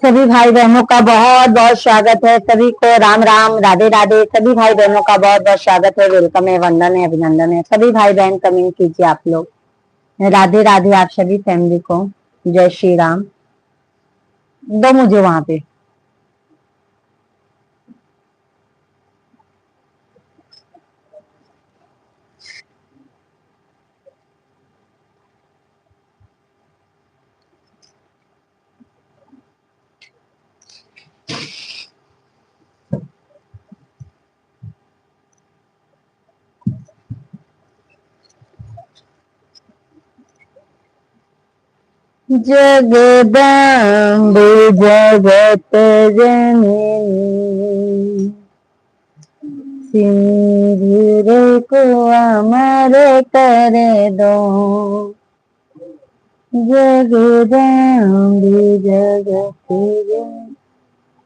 सभी भाई बहनों का बहुत बहुत स्वागत है। सभी को राम राम, राधे राधे। सभी भाई बहनों का बहुत बहुत स्वागत है, वेलकम है, वंदन है, अभिनंदन है। सभी भाई बहन कमेंट कीजिए आप लोग। राधे राधे आप सभी फैमिली को। जय श्री राम। दो मुझे वहां पे। जगदम्बे जगत जननी, सिंदूर को अमर कर दो। जगदम्बे जगत जननी।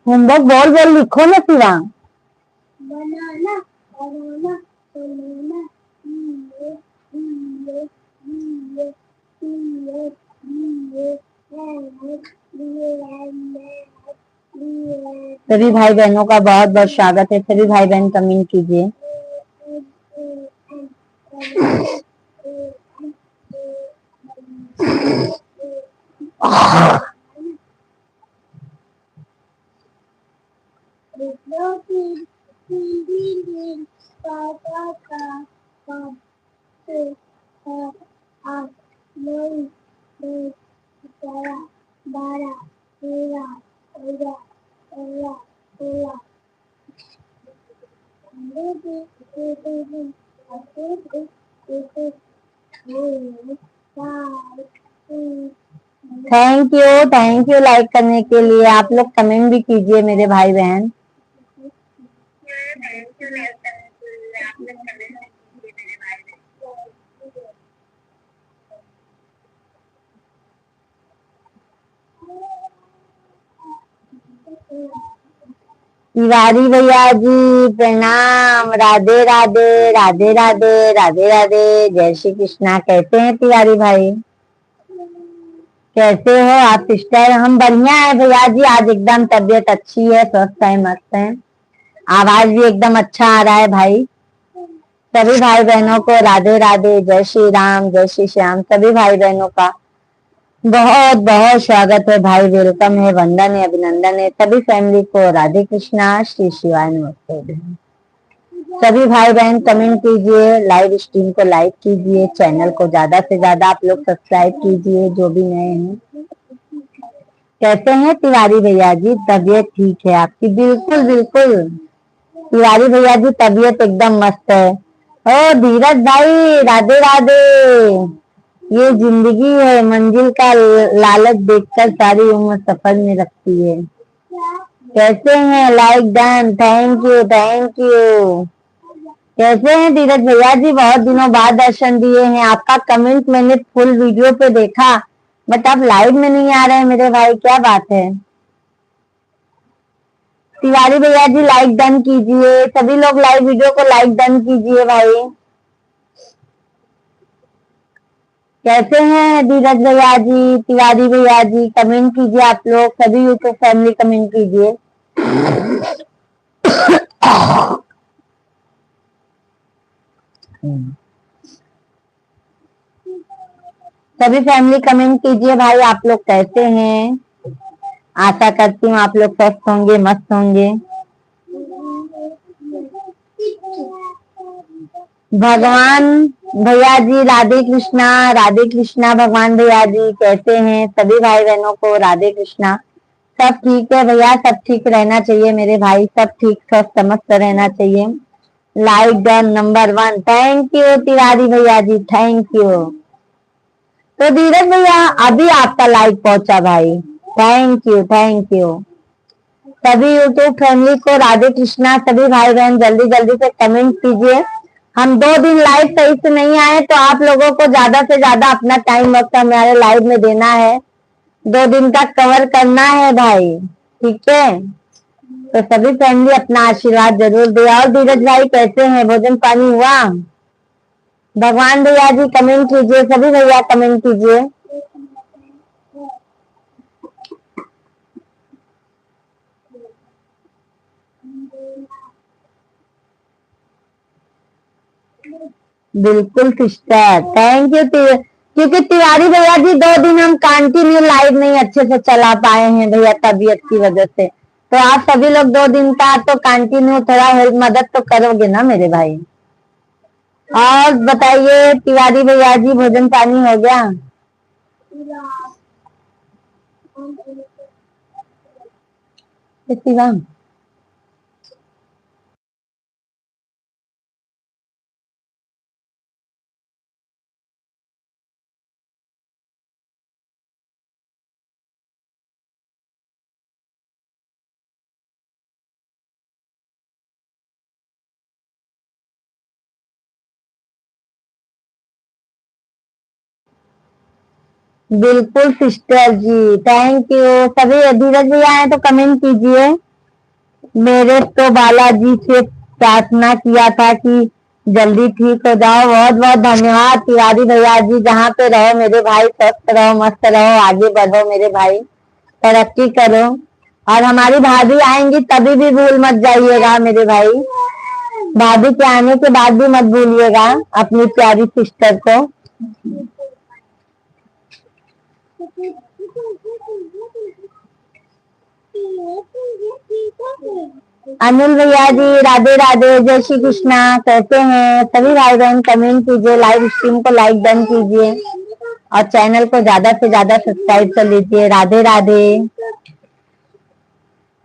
होमवर्क बोल बोल लिखो ना शिवा। बनाना बनाना बनाना सभी भाई बहनों का बहुत बहुत स्वागत है। सभी भाई बहन कमेंट कीजिए। थैंक यू लाइक करने के लिए। आप लोग कमेंट भी कीजिए मेरे भाई बहन। तिवारी भैया जी प्रणाम। राधे राधे राधे राधे राधे राधे। जय श्री कृष्णा। कैसे हैं तिवारी भाई? कैसे हो आप सिस्टर? हम बढ़िया है भैया जी। आज एकदम तबीयत अच्छी है, स्वस्थ है, मस्त है। आवाज भी एकदम अच्छा आ रहा है भाई। सभी भाई बहनों को राधे राधे, जय श्री राम, जय श्री श्याम। सभी भाई बहनों का बहुत बहुत स्वागत है भाई, वेलकम है, वंदन है, अभिनंदन है। सभी फैमिली को राधे कृष्णा, श्री शिवाय, नमस्ते। सभी भाई बहन कमेंट कीजिए, लाइव स्ट्रीम को लाइक कीजिए, चैनल को ज्यादा से ज्यादा आप लोग सब्सक्राइब कीजिए जो भी नए हैं। कैसे हैं तिवारी भैया जी? तबीयत ठीक है आपकी? बिल्कुल बिल्कुल तिवारी भैया जी, तबीयत एकदम मस्त है। ओ धीरज भाई राधे राधे। ये जिंदगी है, मंजिल का लालच देखकर सारी उम्र सफर में रखती है। कैसे हैं? Like done, thank you thank you. कैसे हैं धीरज भैया जी? बहुत दिनों बाद दर्शन दिए हैं। आपका कमेंट मैंने फुल वीडियो पे देखा, बट आप लाइव में नहीं आ रहे हैं मेरे भाई, क्या बात है? तिवारी भैया जी लाइक डन कीजिए। सभी लोग लाइव वीडियो को लाइक डन कीजिए भाई। कैसे हैं धीरज भैया जी, तिवारी भैया जी? कमेंट कीजिए आप लोग। सभी यूट्यूब फैमिली कमेंट कीजिए। सभी फैमिली कमेंट कीजिए भाई। आप लोग कैसे हैं? आशा करती हूँ आप लोग स्वस्थ होंगे, मस्त होंगे। भगवान भैया जी राधे कृष्णा भगवान भैया जी कैसे हैं? सभी भाई बहनों को राधे कृष्णा। सब ठीक है भैया, सब ठीक रहना चाहिए मेरे भाई, सब ठीक स्वस्थ मस्त रहना चाहिए। Like done number 1। Thank you Tiwari भैया जी, थैंक यू। तो धीरज भैया अभी आपका लाइक पहुंचा भाई, थैंक यू थैंक यू। सभी यूट्यूब फैमिली को राधे कृष्णा। सभी भाई बहन जल्दी जल्दी से कमेंट कीजिए। हम 2 दिन लाइव सही से नहीं आए, तो आप लोगों को ज्यादा से ज्यादा अपना टाइम वक्त हमारे लाइव में देना है। 2 दिन का कवर करना है भाई, ठीक है? तो सभी फैमिली अपना आशीर्वाद जरूर दे। और धीरज भाई कैसे हैं? भोजन पानी हुआ? भगवान भैया जी कमेंट कीजिए, सभी भैया कमेंट कीजिए। बिल्कुल सिस्टर, थैंक यू। क्योंकि तिवारी भैया जी 2 दिन हम कंटिन्यू लाइव नहीं अच्छे से चला पाए हैं भैया, तबीयत की वजह से। तो आप सभी लोग 2 दिन का तो कंटिन्यू थोड़ा हेल्प मदद तो करोगे ना मेरे भाई। और बताइए तिवारी भैया जी, भोजन पानी हो गया? शिवम, बिल्कुल सिस्टर जी, थैंक यू। सभी धीरज भैया आए तो कमेंट कीजिए। मेरे तो बालाजी से प्रार्थना किया था कि जल्दी ठीक हो जाओ। बहुत बहुत धन्यवाद तिवारी भैया जी, जहाँ पे रहो मेरे भाई, स्वस्थ रहो, मस्त रहो, आगे बढ़ो मेरे भाई, तरक्की करो। और हमारी भाभी आएंगी तभी भी भूल मत जाइएगा मेरे भाई। भाभी के आने के बाद भी मत भूलिएगा अपनी प्यारी सिस्टर को। अनिल भैया जी राधे राधे, जय श्री कृष्णा, कैसे हैं सभी भाई बहन? कमेंट कीजिए, लाइव स्ट्रीम को लाइक डन कीजिए और चैनल को ज्यादा से ज्यादा सब्सक्राइब कर लीजिए। राधे राधे,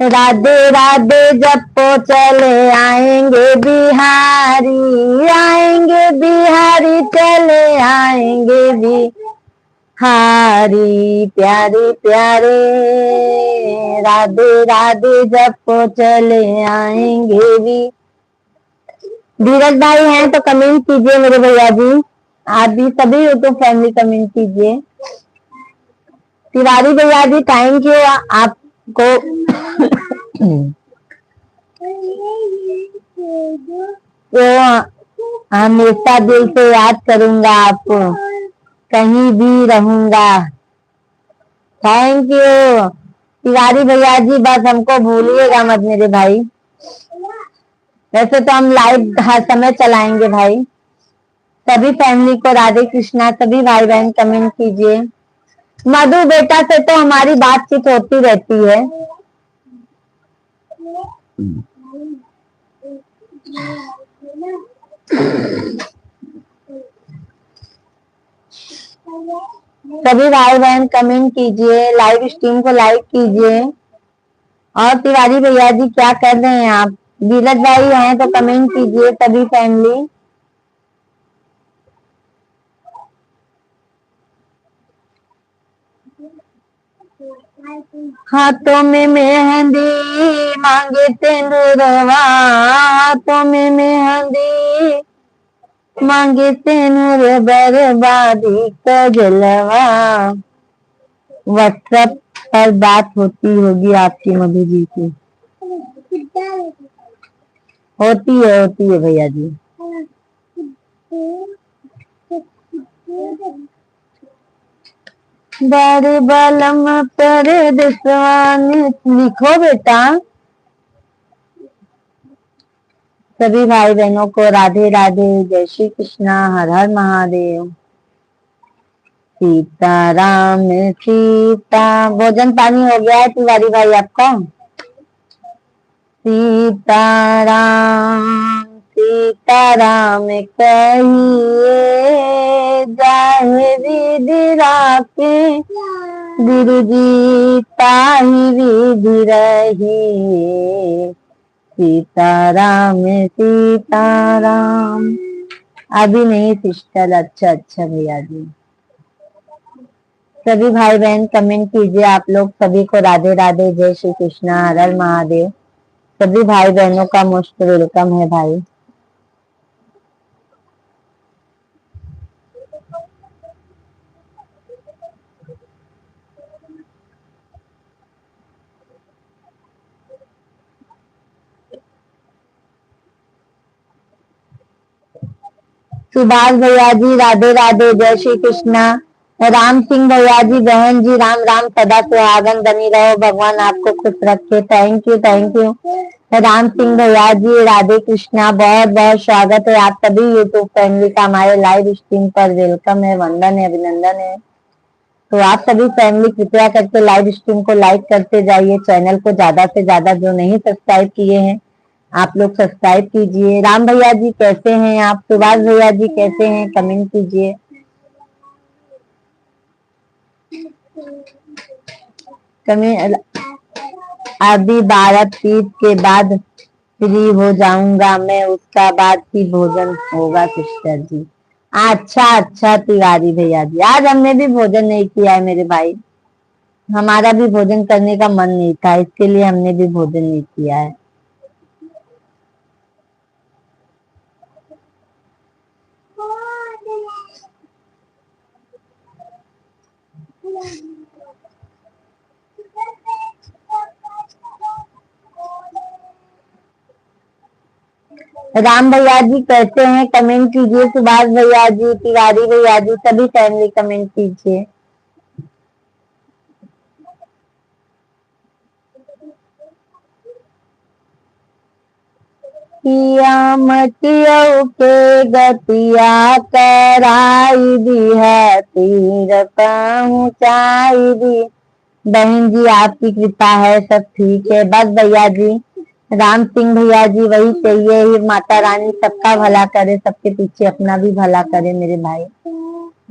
राधे राधे जपो चले आएंगे बिहारी, आएंगे बिहारी चले आएंगे बिहारी, प्यारे प्यारे राधे राधे जपो चले आएंगे भी। धीरज भाई हैं तो कमेंट कीजिए मेरे भैया जी। आप भी सभी यूट्यूब फैमिली कमेंट कीजिए। तिवारी भैया जी थैंक यू आपको। तो हमेशा दिल से याद करूंगा आपको, कहीं भी रहूंगा। थैंक यू तिवारी भैया जी, बस हमको भूलिएगा मत मेरे भाई। वैसे तो हम लाइव हर समय चलाएंगे भाई। सभी फैमिली को राधे कृष्णा, सभी भाई बहन कमेंट कीजिए। मधु बेटा से तो हमारी बातचीत होती रहती है। सभी भाई बहन कमेंट कीजिए, लाइव स्ट्रीम को लाइक कीजिए। और तिवारी भैया जी क्या कर रहे हैं आप? धीरज भाई हैं तो कमेंट कीजिए सभी फैमिली। हाथों में मेहंदी मांगे तेंदुरवा, हाथों में मेहंदी मांगे तेनूर बर्बादी का जलवा। व्हाट्सएप पर बात होती होगी आपकी मधु जी की? होती है भैया जी। बड़े बलम पर दिसवान लिखो बेटा। सभी भाई बहनों को राधे राधे, जय श्री कृष्णा, हर हर महादेव। सीताराम सीता, भोजन पानी हो गया है तिवारी भाई आपका? सीताराम सीताराम कहिए, जाहे विधि राखे, गुरु जी ताहि विधि रही। सीताराम सीताराम। अभी नहीं सिस्टर, अच्छा अच्छा भैया जी। सभी भाई बहन कमेंट कीजिए आप लोग। सभी को राधे राधे, जय श्री कृष्णा, हर हर महादेव। सभी भाई बहनों का मोस्ट वेलकम है भाई। सुभाष भैया जी राधे राधे, जय श्री कृष्णा। राम सिंह भैया जी, बहन जी राम राम, सदा सुहागन बनी रहो, भगवान आपको खुश रखे। Thank you thank you. Ram Singh भैया जी राधे कृष्णा, बहुत बहुत स्वागत है आप सभी यूट्यूब फैमिली का हमारे लाइव स्ट्रीम पर। वेलकम है, वंदन है, अभिनंदन है। तो आप सभी फैमिली कृपया करके लाइव स्ट्रीम को लाइक करते जाइए। चैनल को ज्यादा से ज्यादा जो नहीं सब्सक्राइब किए हैं आप लोग सब्सक्राइब कीजिए। राम भैया जी कैसे हैं आप? सुभाष भैया जी कैसे हैं? कमेंट कीजिए। कमेंट। अभी 12:30 के बाद फ्री हो जाऊंगा मैं, उसका बाद ही भोजन होगा सिस्टर जी। अच्छा अच्छा तिवारी भैया जी, आज हमने भी भोजन नहीं किया है मेरे भाई। हमारा भी भोजन करने का मन नहीं था, इसके लिए हमने भी भोजन नहीं किया है। राम भैया जी कैसे हैं? कमेंट कीजिए। सुभाष भैया जी, तिवारी भैया जी, सभी फैमिली कमेंट कीजिए। किया मटियो के गतिया कराई दी है, तीर पहुंचाई दी। बहन जी आपकी कृपा है, सब ठीक है। बस भैया जी, राम सिंह भैया जी वही चाहिए ही, माता रानी सबका भला करे, सबके पीछे अपना भी भला करे मेरे भाई।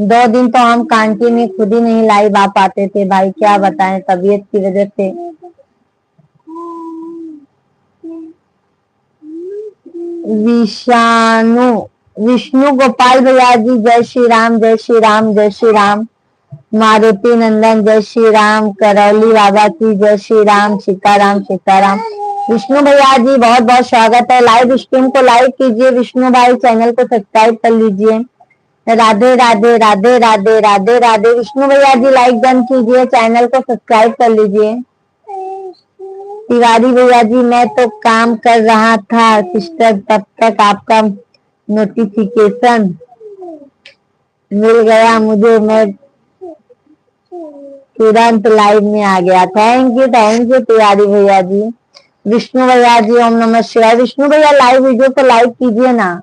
2 दिन तो हम कांटी में खुद ही नहीं लाइव आ पाते थे भाई, क्या बताएं तबीयत की वजह से। विषाणु विष्णु गोपाल भैया जी जय श्री राम, जय श्री राम, जय श्री राम। मारुति नंदन जय श्री राम। करौली बाबा की जय श्री राम। सीताराम सीताराम। विष्णु भैया जी बहुत बहुत स्वागत है। लाइव स्ट्रीम को लाइक कीजिए विष्णु भाई, चैनल को सब्सक्राइब कर लीजिए। राधे राधे राधे राधे राधे राधे। विष्णु भैया जी लाइक डन कीजिए, चैनल को सब्सक्राइब कर लीजिए। तिवारी भैया जी मैं तो काम कर रहा था सिस्टर, तब तक आपका नोटिफिकेशन मिल गया मुझे, मैं तुरंत लाइव में आ गया। थैंक यू तिवारी भैया जी। विष्णु भैया जी ओम नमः शिवाय। विष्णु भैया लाइव वीडियो को लाइक कीजिए ना,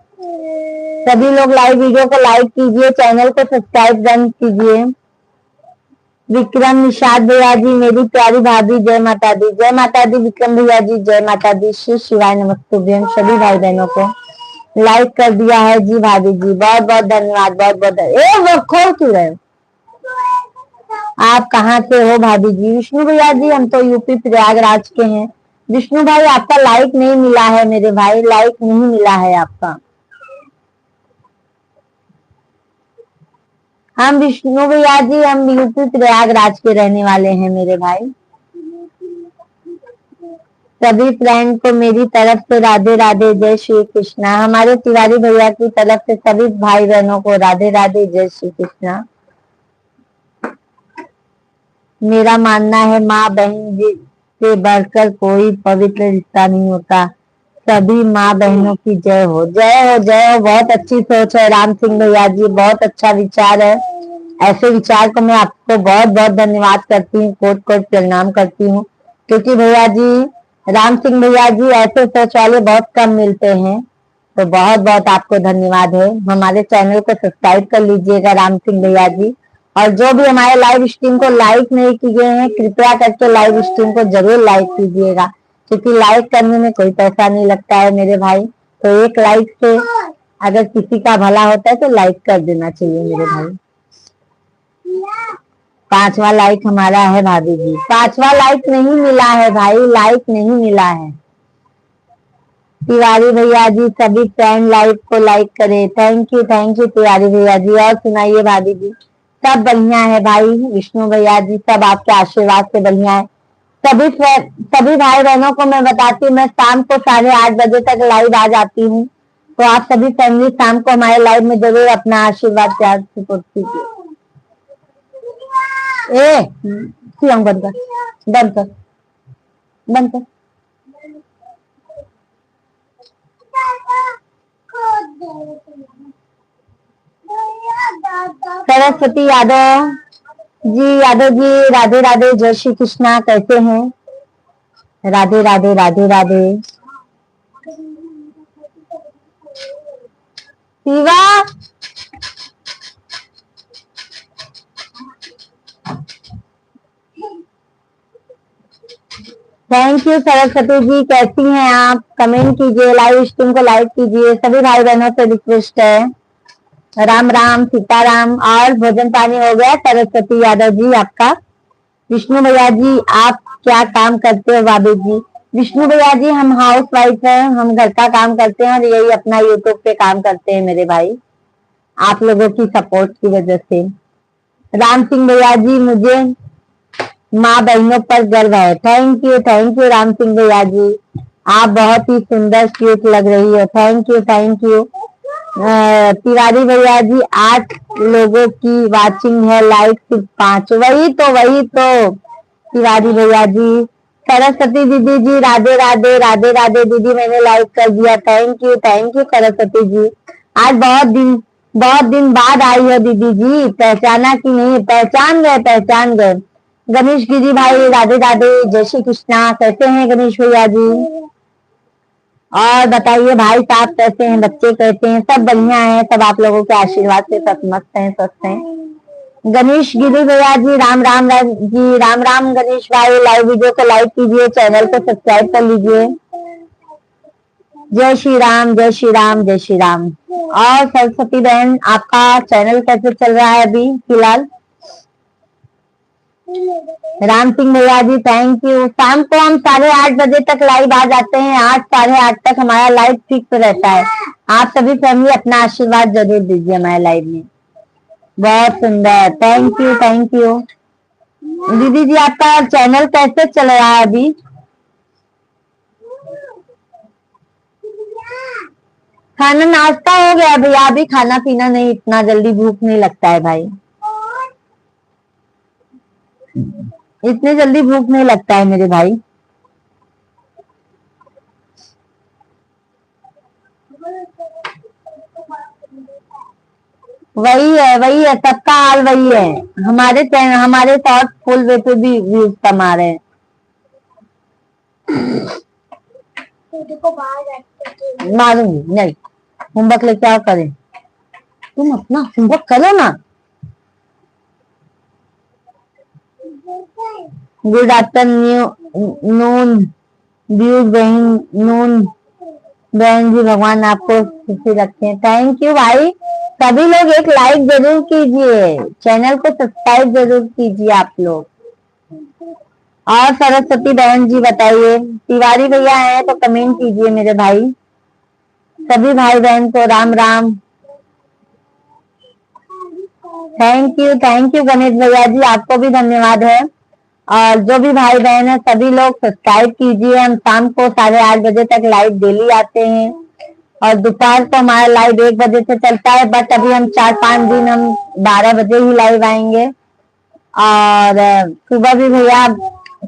सभी लोग लाइव वीडियो को लाइक कीजिए, चैनल को सब्सक्राइब डन कीजिए। विक्रम निषाद भैया जी मेरी प्यारी भाभी जय माता दी, जय माता दी। विक्रम भैया जी जय माता दी, श्री शिवाय नमस्तुभ्यम। सभी भाई बहनों को लाइक कर दिया है जी भाभी जी, बहुत बहुत धन्यवाद, बहुत बहुत वो खोल क्यों रहे हो? आप कहाँ से हो भाभी जी? विष्णु भैया जी हम तो यूपी प्रयागराज के हैं। विष्णु भाई आपका लाइक नहीं मिला है मेरे भाई, लाइक नहीं मिला है आपका। हम विष्णु भैया जी हम यूपी प्रयागराज के रहने वाले हैं मेरे भाई। सभी फ्रेंड को मेरी तरफ से राधे राधे जय श्री कृष्णा। हमारे तिवारी भैया की तरफ से सभी भाई बहनों को राधे राधे जय श्री कृष्णा। मेरा मानना है माँ बहन जी से बढ़कर कोई पवित्र रिश्ता नहीं होता। सभी माँ बहनों की जय हो, जय हो, जय हो। बहुत अच्छी सोच है राम सिंह भैया जी, बहुत अच्छा विचार है। ऐसे विचार को मैं आपको बहुत बहुत धन्यवाद करती हूँ, कोट कोट प्रणाम करती हूँ, क्योंकि भैया जी राम सिंह भैया जी ऐसे सोच वाले बहुत कम मिलते हैं। तो बहुत बहुत आपको धन्यवाद है। हमारे चैनल को सब्सक्राइब कर लीजिएगा राम सिंह भैया जी। और जो भी हमारे लाइव स्ट्रीम को लाइक नहीं किए हैं कृपया करके लाइव स्ट्रीम को जरूर लाइक कीजिएगा, क्योंकि लाइक करने में कोई पैसा नहीं लगता है मेरे भाई। तो एक लाइक से अगर किसी का भला होता है तो लाइक कर देना चाहिए मेरे भाई। 5वां लाइक हमारा है भाभी जी। 5वां लाइक नहीं मिला है भाई, लाइक नहीं मिला है। तिवारी भैया जी सभी फ्रेंड लाइव को लाइक करे। थैंक यू तिवारी भैया जी। और सुनाइए भाभी जी? सब बढ़िया है भाई विष्णु भैया जी, सब आपके आशीर्वाद से बढ़िया है। सभी भाई बहनों को मैं बताती हूँ, मैं शाम को 8:30 बजे तक लाइव आ जाती हूँ। तो आप सभी फैमिली शाम को हमारे लाइव में जरूर अपना आशीर्वाद प्यार सपोर्ट कीजिए। बंद कर, बंद कर, बंद कर। सरस्वती यादव जी राधे राधे जय श्री कृष्णा, कैसे हैं? राधे राधे राधे राधे। शिवा थैंक यू सरस्वती जी, कैसी हैं आप? कमेंट कीजिए, लाइव स्ट्रीम को लाइक कीजिए। सभी भाई बहनों से रिक्वेस्ट है। राम राम सीताराम। और भोजन पानी हो गया सरस्वती यादव जी आपका? विष्णु भैया जी आप क्या काम करते हो? भाभी जी विष्णु भैया जी हम हाउस वाइफ हैं, हम घर का काम करते हैं और यही अपना यूट्यूब पे काम करते हैं मेरे भाई, आप लोगों की सपोर्ट की वजह से। राम सिंह भैया जी मुझे माँ बहनों पर गर्व है। थैंक यू राम सिंह भैया जी, आप बहुत ही सुंदर क्यूट लग रही हो। थैंक यू तिवारी भैया जी, 8 लोगों की वाचिंग है, लाइक सिर्फ 5। वही तो तिवारी भैया जी। सरस्वती दीदी जी राधे राधे राधे राधे दीदी, मैंने लाइक कर दिया। Thank you Saraswati ji. आज बहुत दिन बाद आई हो दीदी जी, पहचाना कि नहीं? पहचान गए। गणेश गिरी भाई राधे राधे, जय श्री कृष्णा। कैसे हैं गणेश भैया जी? और बताइए भाई साहब कैसे हैं, बच्चे कैसे हैं? सब बढ़िया है, सब आप लोगों के आशीर्वाद से सब मस्त हैं, स्वस्थ हैं। गणेश गिरी भैया जी राम राम जी, राम राम गणेश भाई। लाइव वीडियो को लाइक कीजिए, चैनल को सब्सक्राइब कर लीजिए। जय श्री राम जय श्री राम जय श्री राम। और सरस्वती बहन आपका चैनल कैसे चल रहा है अभी फिलहाल? राम सिंह भैया जी थैंक यू। शाम को हम 8:30 बजे तक लाइव आ जाते हैं, 8 8:30 तक हमारा लाइव फिक्स रहता है। आप सभी फैमिली अपना आशीर्वाद जरूर दीजिए हमारे लाइव में। बहुत सुंदर, थैंक यू दीदी जी। आपका चैनल कैसे चल रहा है अभी? खाना नाश्ता हो गया भैया, अभी खाना पीना नहीं, इतना जल्दी भूख नहीं लगता है भाई, इतने जल्दी भूख नहीं लगता है मेरे भाई। वही है सबका हाल वही है। हमारे शॉर्ट फुल वे पे भी व्यूज कम आ रहे हैं। मारूंगी नहीं, होमवर्क लेके आओ करें, तुम अपना होमवर्क करो ना। गुड आफ्टरनून व्यूज बहन नून बहन जी, भगवान आपको खुशी रखे। थैंक यू भाई। सभी लोग एक लाइक जरूर कीजिए, चैनल को सब्सक्राइब जरूर कीजिए आप लोग। और सरस्वती बहन जी बताइए, तिवारी भैया हैं तो कमेंट कीजिए मेरे भाई। सभी भाई बहन को राम राम। थैंक यू गणेश भैया जी, आपको भी धन्यवाद है। और जो भी भाई बहन है सभी लोग सब्सक्राइब कीजिए। हम शाम को 8:30 बजे तक लाइव डेली आते हैं और दोपहर को हमारा लाइव 1 बजे से चलता है, बट अभी हम 4-5 दिन हम 12 बजे ही लाइव आएंगे। और सुबह भी भैया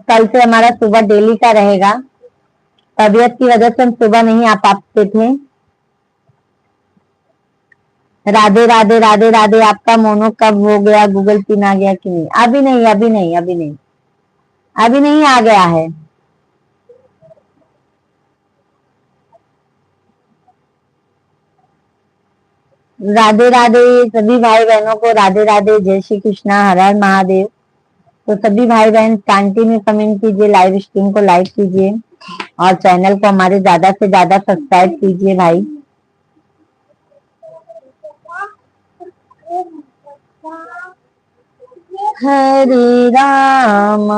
कल से हमारा सुबह डेली का रहेगा, तबीयत की वजह से हम सुबह नहीं आ पाते थे। राधे राधे राधे राधे। आपका मोनो कब हो गया? गूगल पिन आ गया कि नहीं? अभी नहीं आ गया है। राधे राधे सभी भाई बहनों को राधे राधे, जय श्री कृष्णा, हर हर महादेव। तो सभी भाई बहन शांति में कमेंट कीजिए, लाइव स्ट्रीम को लाइक कीजिए और चैनल को हमारे ज्यादा से ज्यादा सब्सक्राइब कीजिए भाई। हरे राम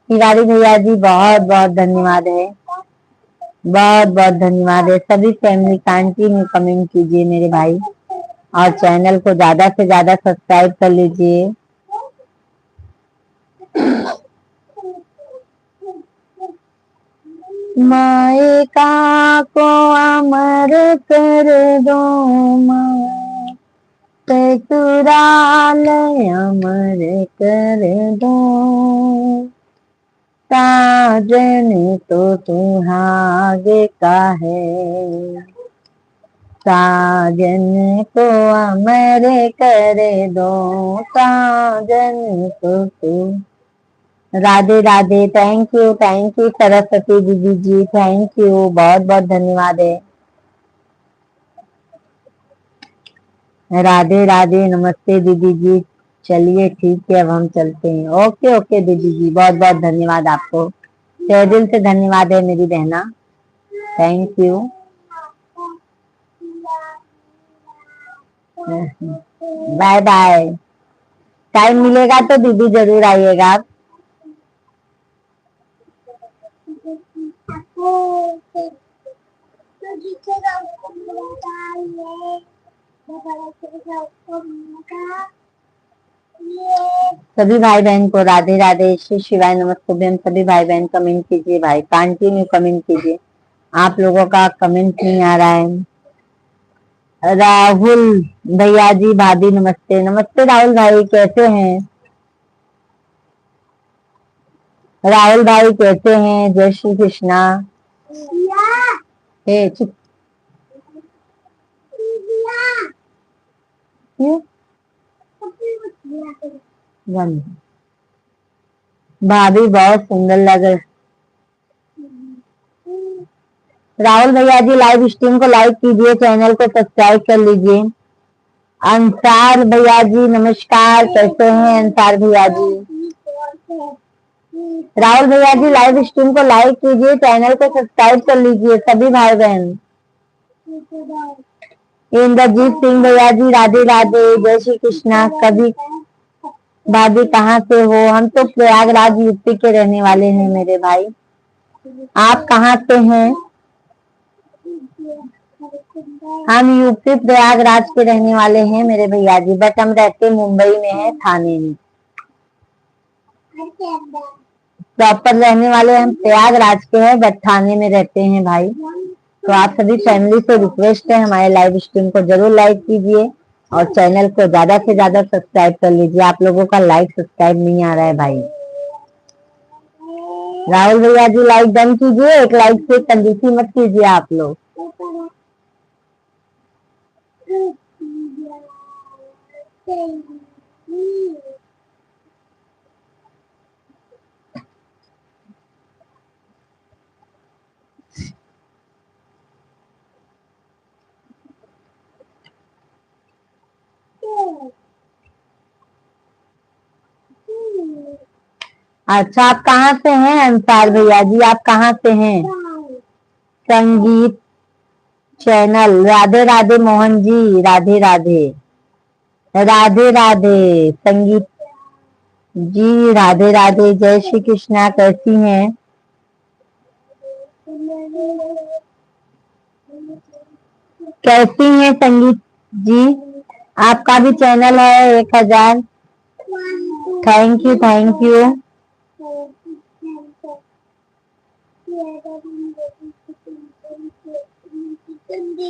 तिवारी भैया जी बहुत बहुत धन्यवाद है, बहुत बहुत धन्यवाद है। सभी फैमिली शांति में कमेंट कीजिए मेरे भाई और चैनल को ज्यादा से ज्यादा सब्सक्राइब कर लीजिए। मायका को अमर कर दो, ससुरालय अमर कर दो, साजन तो सुहागे का है, साजन को अमर कर दो, साजन तो राधे राधे। थैंक यू सरस्वती दीदी जी, थैंक यू, बहुत बहुत धन्यवाद है। राधे राधे, नमस्ते दीदी जी। चलिए ठीक है, अब हम चलते हैं। ओके ओके दीदी जी, बहुत बहुत धन्यवाद आपको, तहे दिल से धन्यवाद है मेरी बहना, thank you. Bye bye. Time मिलेगा तो दीदी जरूर आइएगा आप। सभी भाई बहन को राधे राधे, श्री शिवाय नमस्ते। हम सभी भाई बहन कमेंट कीजिए भाई, कंटिन्यू कमेंट कीजिए, आप लोगों का कमेंट नहीं आ रहा है। राहुल भैया जी, भाभी नमस्ते। नमस्ते राहुल भाई, कैसे हैं? राहुल भाई कैसे हैं? जय श्री कृष्णा। हे चुप। भाभी बहुत सुंदर लग रहे। राहुल भैया जी लाइव स्ट्रीम को लाइक कीजिए, चैनल को सब्सक्राइब कर लीजिए। अंसार भैया जी नमस्कार, कैसे हैं अंसार भैया जी? राहुल भैया जी लाइव स्ट्रीम को लाइक कीजिए, चैनल को सब्सक्राइब कर लीजिए सभी भाई बहन। इंद्रजीत सिंह भैया जी राधे राधे, जय श्री कृष्णा। कभी भाभी कहाँ से हो? हम तो प्रयागराज यूपी के रहने वाले हैं मेरे भाई, आप कहाँ से हैं? हम यूपी प्रयागराज के रहने वाले हैं मेरे भैया जी, बट हम रहते मुंबई में है, थाने में। प्रॉपर रहने वाले हम प्रयागराज के हैं, बट थाने में रहते हैं भाई। तो आप सभी फैमिली से रिक्वेस्ट है, हमारे लाइव स्ट्रीम को जरूर लाइक कीजिए और चैनल को ज्यादा से ज्यादा सब्सक्राइब कर लीजिए। आप लोगों का लाइक सब्सक्राइब नहीं आ रहा है भाई। राहुल भैया जी लाइक डन कीजिए, एक लाइक से कंजूसी मत कीजिए आप लोग। अच्छा, आप कहाँ से हैं अंसार भैया जी? आप कहाँ से हैं? संगीत चैनल, राधे राधे मोहन जी, राधे राधे। राधे राधे संगीत जी, राधे राधे, जय श्री कृष्णा। कैसी हैं? कैसी हैं संगीत जी? आपका भी चैनल है 1000। Thank you thank you.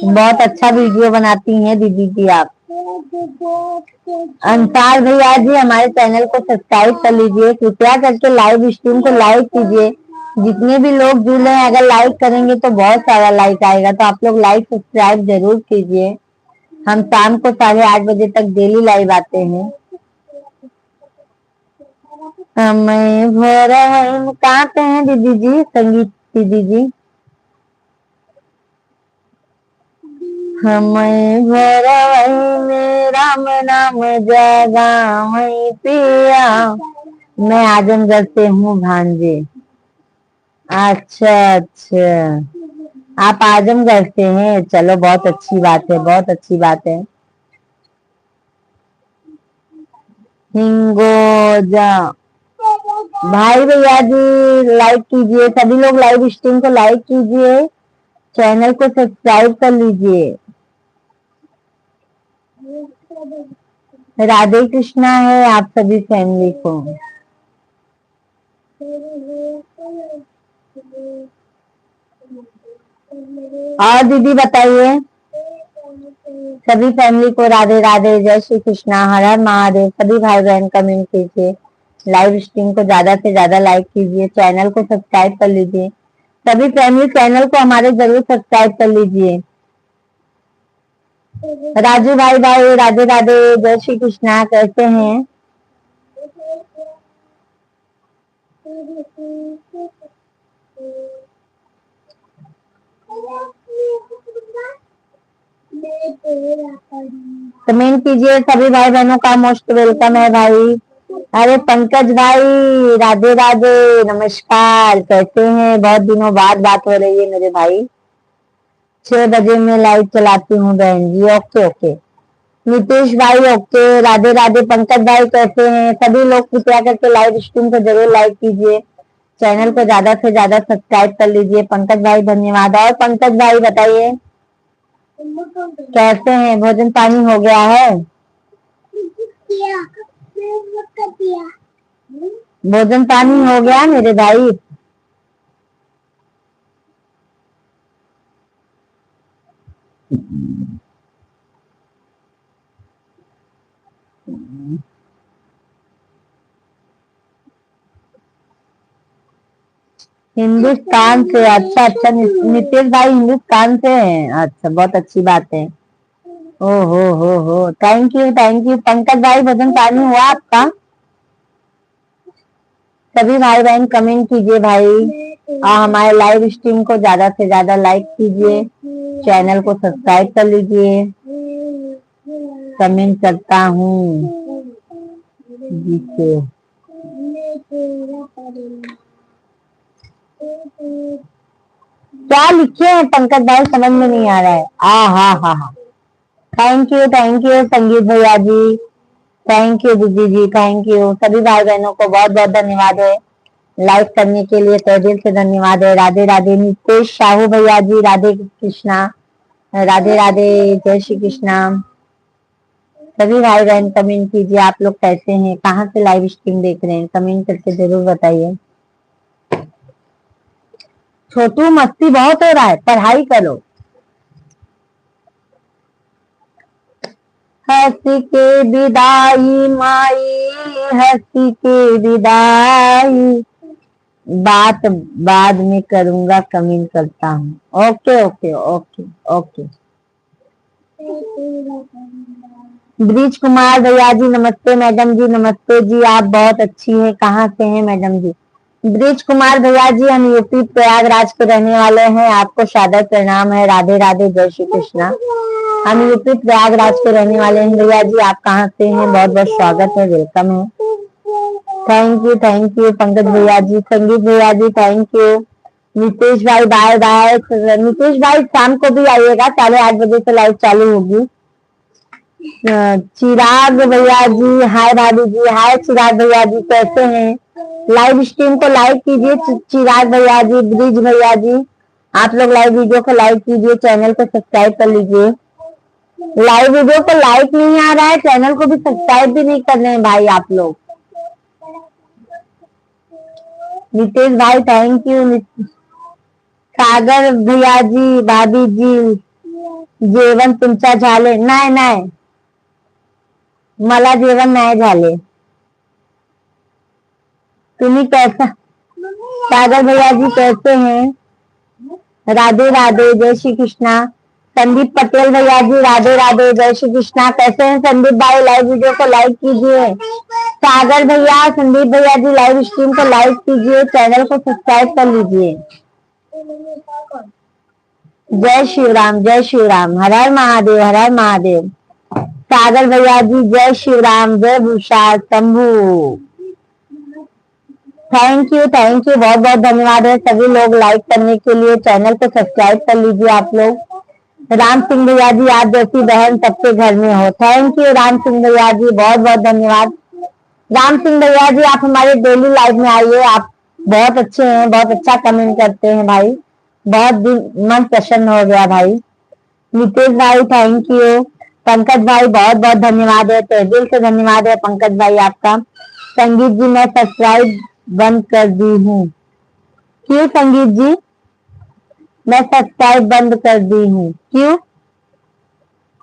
बहुत अच्छा वीडियो बनाती हैं दीदी जी आप। अंसार भैया जी हमारे चैनल को सब्सक्राइब कर लीजिए, कृपया करके लाइव स्ट्रीम को लाइक कीजिए। जितने भी लोग जुड़े हैं, अगर लाइक करेंगे तो बहुत सारा लाइक आएगा, तो आप लोग लाइक सब्सक्राइब जरूर कीजिए। हम शाम को 8:30 बजे तक डेली लाइव आते हैं। हमें भोर कहाँ पे हैं दीदी जी, संगीत दीदी जी? हमें भोर में राम नाम जगा वही पिया। मैं आजमगढ़ से हूँ भांजे। अच्छा अच्छा, आप आजमगढ़ से हैं, चलो बहुत अच्छी बात है, बहुत अच्छी बात है। हिंगोजा भाई भैया जी लाइक कीजिए, सभी लोग लाइव स्ट्रीम को लाइक कीजिए, चैनल को सब्सक्राइब कर लीजिए। राधे कृष्णा है आप सभी फैमिली को। और दीदी बताइए, सभी फैमिली को राधे राधे, जय श्री कृष्णा, हर हर महादेव। सभी भाई बहन कमेंट कीजिए, लाइव स्ट्रीम को ज्यादा से ज्यादा लाइक कीजिए, चैनल को सब्सक्राइब कर लीजिए। सभी फैमिली चैनल को हमारे जरूर सब्सक्राइब कर लीजिए। राजू भाई भाई राधे राधे, जय श्री कृष्णा। कैसे हैं? कमेंट कीजिए, सभी भाई बहनों का मोस्ट वेलकम है भाई। अरे पंकज भाई, राधे राधे, नमस्कार, कैसे हैं? बहुत दिनों बाद बात हो रही है मेरे भाई। 6 बजे मैं लाइव चलाती हूँ बहन जी। Okay okay. नीतीश भाई ओके, राधे राधे। पंकज भाई कैसे हैं? सभी लोग कृपया करके लाइव स्ट्रीम को जरूर लाइक कीजिए, चैनल को ज्यादा से ज्यादा सब्सक्राइब कर लीजिए। पंकज भाई धन्यवाद। और पंकज भाई बताइए कैसे हैं? भोजन पानी हो गया है? भोजन पानी हो गया मेरे भाई? हिंदुस्तान से? अच्छा अच्छा, नितेश भाई हिंदुस्तान से हैं? अच्छा, बहुत अच्छी बात है। ओ हो, thank you thank you. Pankaj भाई भोजन पानी हुआ आपका? सभी भाई बहन कमेंट कीजिए भाई, और हमारे लाइव स्ट्रीम को ज्यादा से ज्यादा लाइक कीजिए, चैनल को सब्सक्राइब कर लीजिए। कमेंट करता हूँ जिससे क्या लिखे हैं पंकज भाई, समझ में नहीं आ रहा है। हा। थैंक यू संगीत भैया जी, थैंक यू दीदी जी, थैंक यू। सभी भाई बहनों को बहुत बहुत धन्यवाद है, लाइक करने के लिए तहे दिल से धन्यवाद है। राधे राधे नितेश साहू भैया जी, राधे कृष्णा, राधे राधे, जय श्री कृष्णा। सभी भाई बहन कमेंट कीजिए, आप लोग कैसे हैं, कहाँ से लाइव स्ट्रीम देख रहे हैं, कमेंट करके जरूर बताइए। छोटू मस्ती बहुत हो रहा है, पढ़ाई करो। हंसी के विदाई माई, हंसी के विदाई, बात बाद में करूंगा, कमेंट करता हूँ। Okay okay okay okay. Bridge Kumar भैया जी नमस्ते, मैडम जी नमस्ते जी, आप बहुत अच्छी हैं। कहाँ से हैं मैडम जी? ब्रिज कुमार भैया जी, हम यूपी प्रयागराज के रहने वाले हैं, आपको सादर प्रणाम है, राधे राधे, जय श्री कृष्णा। हम यूपी प्रयागराज के रहने वाले हैं भैया जी, आप कहाँ से हैं? बहुत बहुत स्वागत है, वेलकम है। थैंक यू पंकज भैया जी, संगीत भैया जी थैंक यू। नीतीश भाई बाय बाय। नीतीश भाई शाम को भी आइएगा, 8:30 बजे से लाइव चालू होगी। चिराग भैया जी हाय, भाभी जी हाय। चिराग भैया जी कैसे हैं? लाइव स्ट्रीम को लाइक कीजिए चिराग भैया जी, ब्रिज भैया जी, आप लोग लाइव वीडियो को लाइक कीजिए, चैनल को सब्सक्राइब कर लीजिए। लाइव वीडियो को लाइक नहीं आ रहा है, चैनल को भी सब्सक्राइब भी नहीं कर रहे हैं भाई आप लोग। नितेश भाई थैंक यू। सागर भैया जी, भाभी जी, जेवण तुमचा झाले? नाही नाही, मला जेवण नाही झाले। तुम्ही कैसा? सागर भैया जी कैसे हैं? राधे राधे, जय श्री कृष्णा। संदीप पटेल भैया जी राधे राधे, जय श्री कृष्णा। कैसे हैं संदीप भाई? लाइव वीडियो को लाइक कीजिए। सागर भैया, संदीप भैया जी लाइव स्ट्रीम को लाइक कीजिए, चैनल को सब्सक्राइब कर लीजिए। जय श्री राम, जय श्री राम, हर हर महादेव, हर हर महादेव। सागर भैया जी जय श्री राम, जय भूषा शंभू। थैंक यू बहुत बहुत धन्यवाद है सभी लोग लाइक करने के लिए, चैनल को सब्सक्राइब कर लीजिए आप लोग। राम सिंह भैया जी, आप जैसी बहन सबके घर में हो। थैंक यू राम सिंह भैया जी, बहुत बहुत धन्यवाद। राम सिंह भैया जी आप हमारे डेली लाइव में आइए, आप बहुत अच्छे हैं, बहुत अच्छा कमेंट करते हैं भाई, बहुत दिन मन प्रसन्न हो गया भाई। नितेश भाई थैंक यू। पंकज भाई बहुत बहुत धन्यवाद है, तो दिल से धन्यवाद है पंकज भाई आपका। संगीत जी मैं सब्सक्राइब बंद कर दी हूँ। क्यों संगीत जी? मैं सब्सक्राइब बंद कर दी हूँ, क्यों?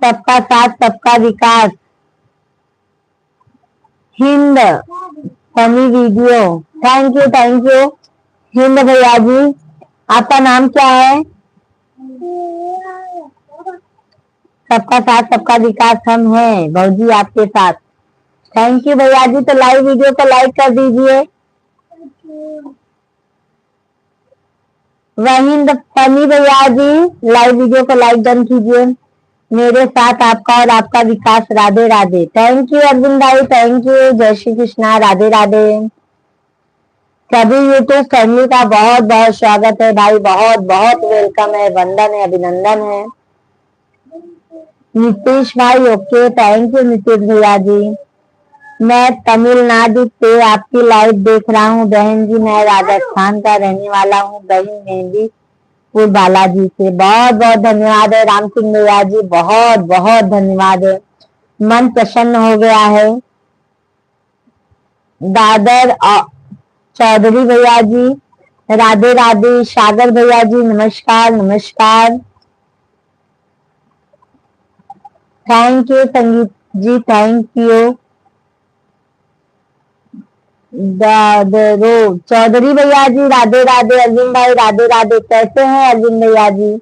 सबका साथ सबका विकास, Hind funny video. Thank you Hind भैया जी। आपका नाम क्या है? सबका साथ सबका विकास हम हैं भौजी आपके साथ। थैंक यू भैया जी, तो लाइव वीडियो को लाइक कर दीजिए। वहींद फनी भैया जी लाइव वीडियो को लाइक डन कीजिए। मेरे साथ आपका और आपका विकास, राधे राधे। थैंक यू अरविंद भाई, थैंक यू। जय श्री कृष्णा, राधे राधे। सभी यूट्यूब फैमिली का बहुत बहुत स्वागत है भाई, बहुत बहुत वेलकम है, वंदन है, अभिनंदन है। नीतीश भाई ओके, थैंक यू नीतीश भैया जी। मैं तमिलनाडु से आपकी लाइव देख रहा हूँ बहन जी। मैं राजस्थान का रहने वाला हूँ बहन, मेहंदीपुर बालाजी से। बहुत बहुत धन्यवाद है राम सिंह भैया जी, बहुत बहुत धन्यवाद है। मन प्रसन्न हो गया है। दादर चौधरी भैया जी, राधे राधे। सागर भैया जी नमस्कार नमस्कार। थैंक यू संगीत जी, थैंक यू। दादरो चौधरी भैया जी राधे राधे। अर्जुन भाई राधे राधे, कैसे हैं अर्जुन भैया जी?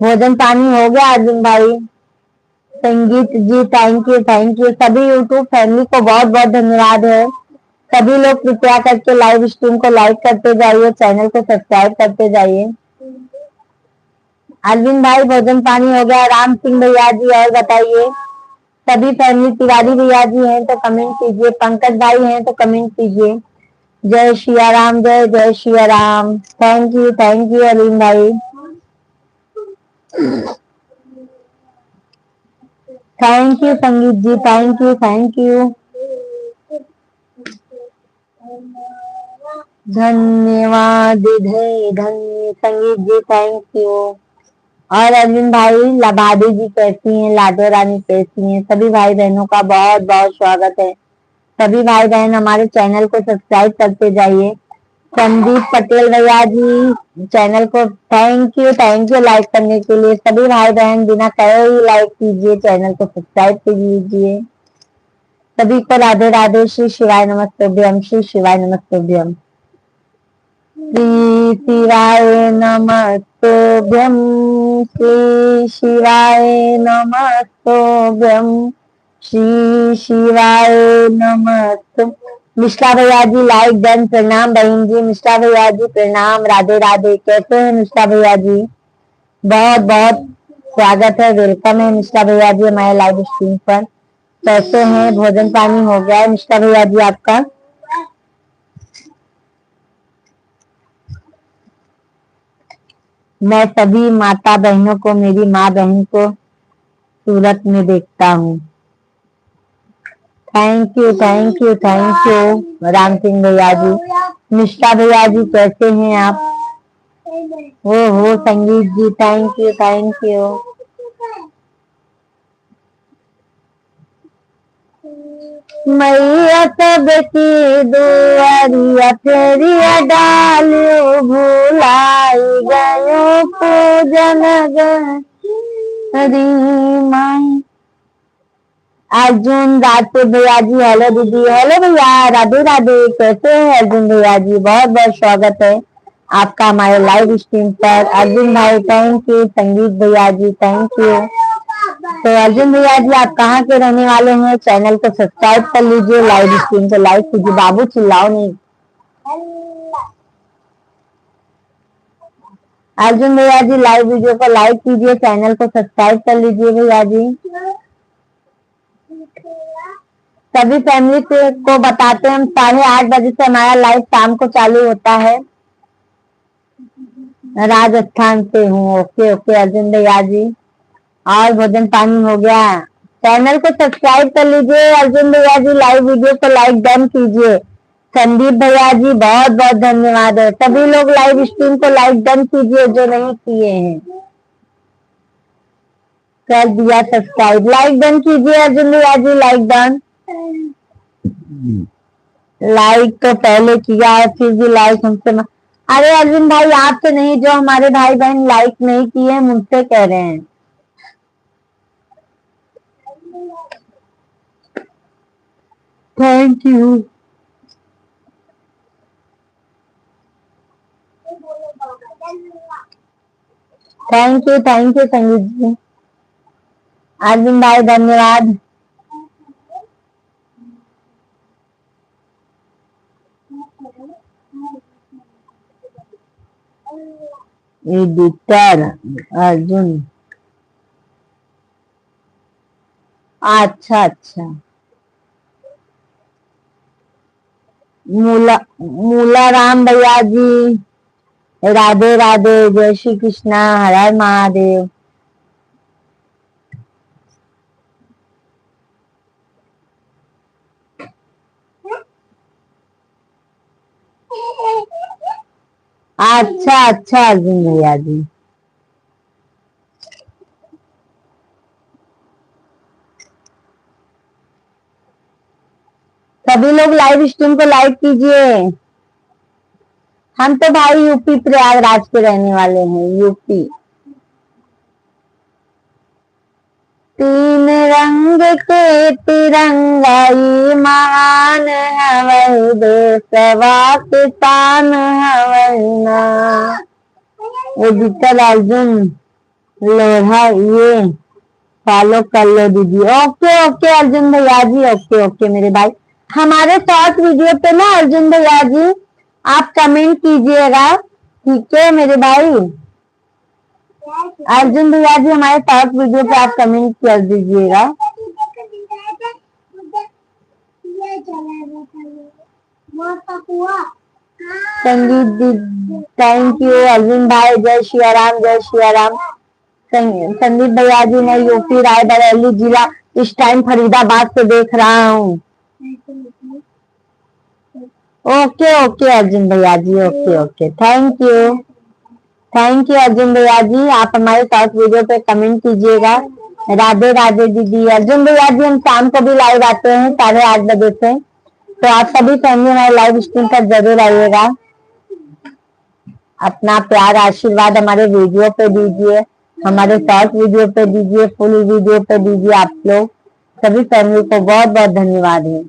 भोजन पानी हो गया अर्जुन भाई? संगीत जी थैंक यू थैंक यू। सभी यूट्यूब फैमिली को बहुत बहुत धन्यवाद है। सभी लोग कृपया करके लाइव स्ट्रीम को लाइक करते जाइए, चैनल को सब्सक्राइब करते जाइए। अरविंद भाई भोजन पानी हो गया। राम सिंह भैया जी और बताइए। सभी फैमिली तिवारी भैया जी हैं तो कमेंट कीजिए, पंकज भाई हैं तो कमेंट कीजिए। जय श्री राम, जय जय श्री राम। थैंक यू अरविंद भाई। थैंक यू संगीत जी, थैंक यू। धन्यवाद धन्य संगीत जी, थैंक यू। और अरविंद भाई, लबादी जी कैसी हैं, लाडो रानी कैसी हैं? सभी भाई बहनों का बहुत बहुत स्वागत है। सभी भाई बहन हमारे चैनल को सब्सक्राइब करते जाइए। संदीप पटेल भैया जी चैनल को थैंक यू लाइक करने के लिए। सभी भाई बहन बिना कहे ही लाइक कीजिए, चैनल को सब्सक्राइब कीजिए। सभी को राधे राधे। श्री शिवाय नमस्तुभ्यम, श्री शिवाय नमस्तुभ्यम, श्री शिवाय नमस्तुभ्यम, श्री शिवाय नमस्तुभ्यम, श्री शिवाय नमस्तु। मिश्रा भैया जी लाइक डन, प्रणाम बहन जी। मिश्रा भैया जी प्रणाम, राधे राधे। कैसे हैं मिश्रा भैया जी? बहुत बहुत स्वागत है, वेलकम है मिश्रा भैया जी हमारे लाइव स्ट्रीम पर। कैसे हैं? भोजन पानी हो गया है मिश्रा भैया जी आपका? मैं सभी माता बहनों को, मेरी माँ बहन को सूरत में देखता हूँ। थैंक यू राम सिंह भैया जी। मिश्रा भैया जी कैसे हैं आप? हो संगीत जी, थैंक यू। मैया सबकी दुआरिया फेरिया डालियो, भुलाई गयो पूजन गरी माई। अर्जुन राठौर भैया जी हेलो दीदी, हेलो भैया, राधे राधे। कैसे हैं अर्जुन भैया जी? बहुत बहुत स्वागत है आपका हमारे लाइव स्ट्रीम पर। अर्जुन भाई थैंक यू, संगीत भैया जी थैंक यू। तो अर्जुन भैया जी आप कहाँ के रहने वाले हैं? चैनल को सब्सक्राइब कर लीजिए, लाइव स्ट्रीम को लाइक कीजिए। बाबू चिल्लाओ नहीं। अर्जुन भैया जी लाइव वीडियो को लाइक कीजिए, चैनल को सब्सक्राइब कर लीजिए भैया जी। सभी फैमिली को बताते हैं हम 8:30 बजे से हमारा लाइव शाम को चालू होता है। राजस्थान से हूँ। ओके ओके अर्जुन भैया जी। और भोजन पानी हो गया? चैनल को सब्सक्राइब कर लीजिए अर्जुन भैया जी, लाइव वीडियो को लाइक डन कीजिए। संदीप भैया जी बहुत बहुत धन्यवाद है। सभी लोग लाइव स्ट्रीम को लाइक डन कीजिए जो नहीं किए हैं। कर दिया सब्सक्राइब, लाइक डन कीजिए अर्जुन भैया जी, लाइक डन। लाइक तो पहले किया है फिर भी लाइक हमसे अरे अर्जुन भाई आपसे नहीं, जो हमारे भाई बहन लाइक नहीं किए मुझसे कह रहे हैं। Thank you. थैंक यू संगीत जी। अर्जुन भाई धन्यवाद। एडिटर अर्जुन। अच्छा अच्छा। मूला मूला राम भैया जी, राधे राधे, जय श्री कृष्णा, हर हर महादेव। अच्छा अच्छा अर्जुन भैया जी। सभी लोग लाइव स्ट्रीम को लाइक कीजिए। हम तो भाई यूपी प्रयागराज के रहने वाले हैं, यूपी। तीन रंग के तिरंगाई महान हवै देशवा किसान हवै ना। एडिटर अर्जुन लोहा ये फॉलो कर लो दीदी। ओके ओके अर्जुन भैया जी, ओके ओके मेरे भाई। हमारे शॉर्ट वीडियो पे ना अर्जुन भैया जी आप कमेंट कीजिएगा, ठीक है मेरे भाई। अर्जुन भैया जी हमारे शॉर्ट वीडियो पे आप कमेंट कर दीजिएगा। संगीत थैंक यू अर्जुन भाई, जय श्री राम जय श्री राम। संदीप भैया जी मैं यूपी रायबरेली जिला इस टाइम फरीदाबाद से देख रहा हूँ। ओके ओके अर्जुन भैया ji, okay okay, thank you Arjun भैया जी। आप हमारे शॉर्ट वीडियो पे कमेंट कीजिएगा। राधे राधे दीदी। अर्जुन भैया जी हम शाम को भी लाइव आते हैं 8:30 बजे से, तो आप सभी फैमिली हमारे लाइव स्ट्रीम पर जरूर आइएगा। अपना प्यार आशीर्वाद हमारे वीडियो पे दीजिए, हमारे शॉर्ट वीडियो पे दीजिए, फुल वीडियो पे दीजिए। आप लोग सभी फैमिली को बहुत बहुत धन्यवाद है।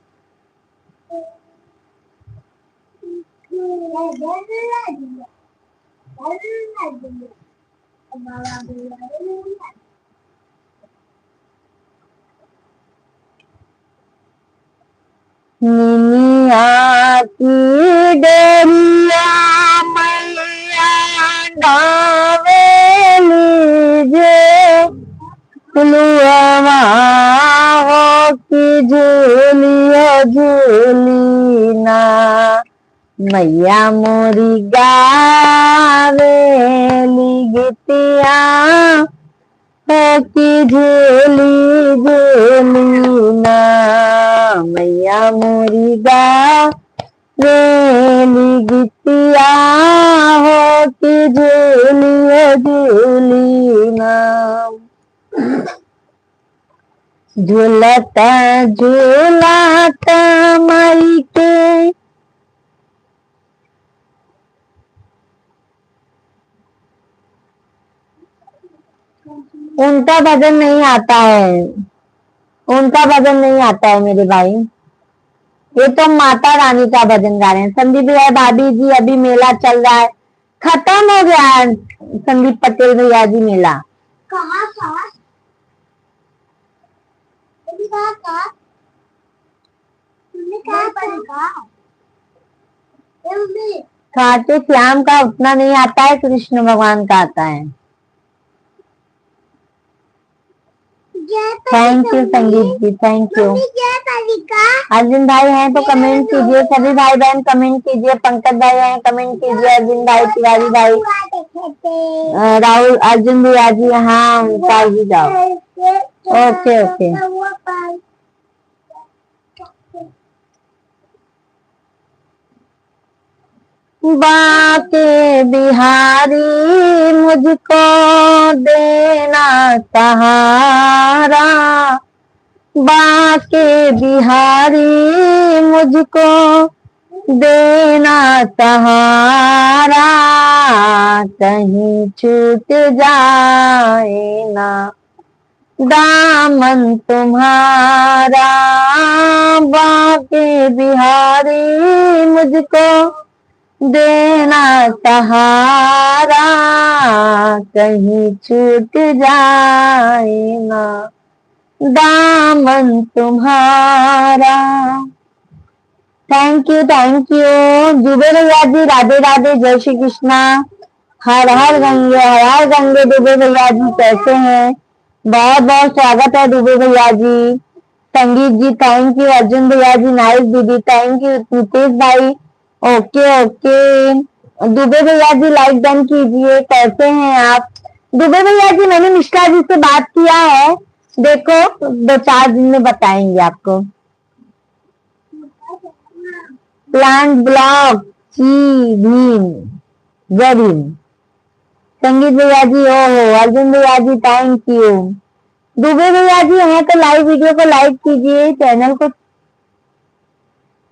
निनिया की डरिया मैया गावे लीजे, फुलवा हो की झूलियो झूलीना, मैया मोरी गावे गीतिया हो की झूली झूलीना, मैया मोरी गावे गीतिया हो की झूलियो झूलीना। झूलता झूलता माई के उनका भजन नहीं आता है, उनका भजन नहीं आता है मेरे भाई। ये तो माता रानी का भजन गा रहे हैं। संदीप भैया भाभी जी अभी मेला चल रहा है, खत्म हो गया है संदीप पटेल भैया जी मेला। कहाँ खाटू श्याम का उतना नहीं आता है, कृष्ण भगवान का आता है। थैंक यू संगीत जी, थैंक यू। अर्जुन भाई हैं तो कमेंट कीजिए, सभी भाई बहन कमेंट कीजिए। पंकज भाई हैं कमेंट कीजिए, अर्जुन भाई, तिवारी भाई, राहुल, अर्जुन भैया जी हाँ उनका ही जाओ। Okay okay. बाके बिहारी मुझको देना सहारा, बाके बिहारी मुझको देना सहारा, कहीं छूट जाए ना दामन तुम्हारा, बाके बिहारी मुझको देना सहारा, कहीं छूट जाए ना दामन तुम्हारा। थैंक यू जुबे भैया जी, राधे राधे, जय श्री कृष्णा। हर हर गंगे दुबे भैया जी कैसे हैं? बहुत बहुत स्वागत है दुबे भैया जी। संगीत जी थैंक यू, अर्जुन भैया जी नाइस दीदी थैंक यू, नितेश भाई ओके ओके। दुबे भैया जी लाइक डन कीजिए, कैसे हैं आप? दुबे भैया जी मैंने मिश्रा जी से बात किया है, देखो 2-4 दिन में बताएंगे आपको। प्लांट ब्लॉक जी भीम, जय भीम। संगीत भैया जी हो, अर्जुन भैया जी थैंक यू। दुबे भैया जी हैं तो लाइव वीडियो को लाइक कीजिए, चैनल को।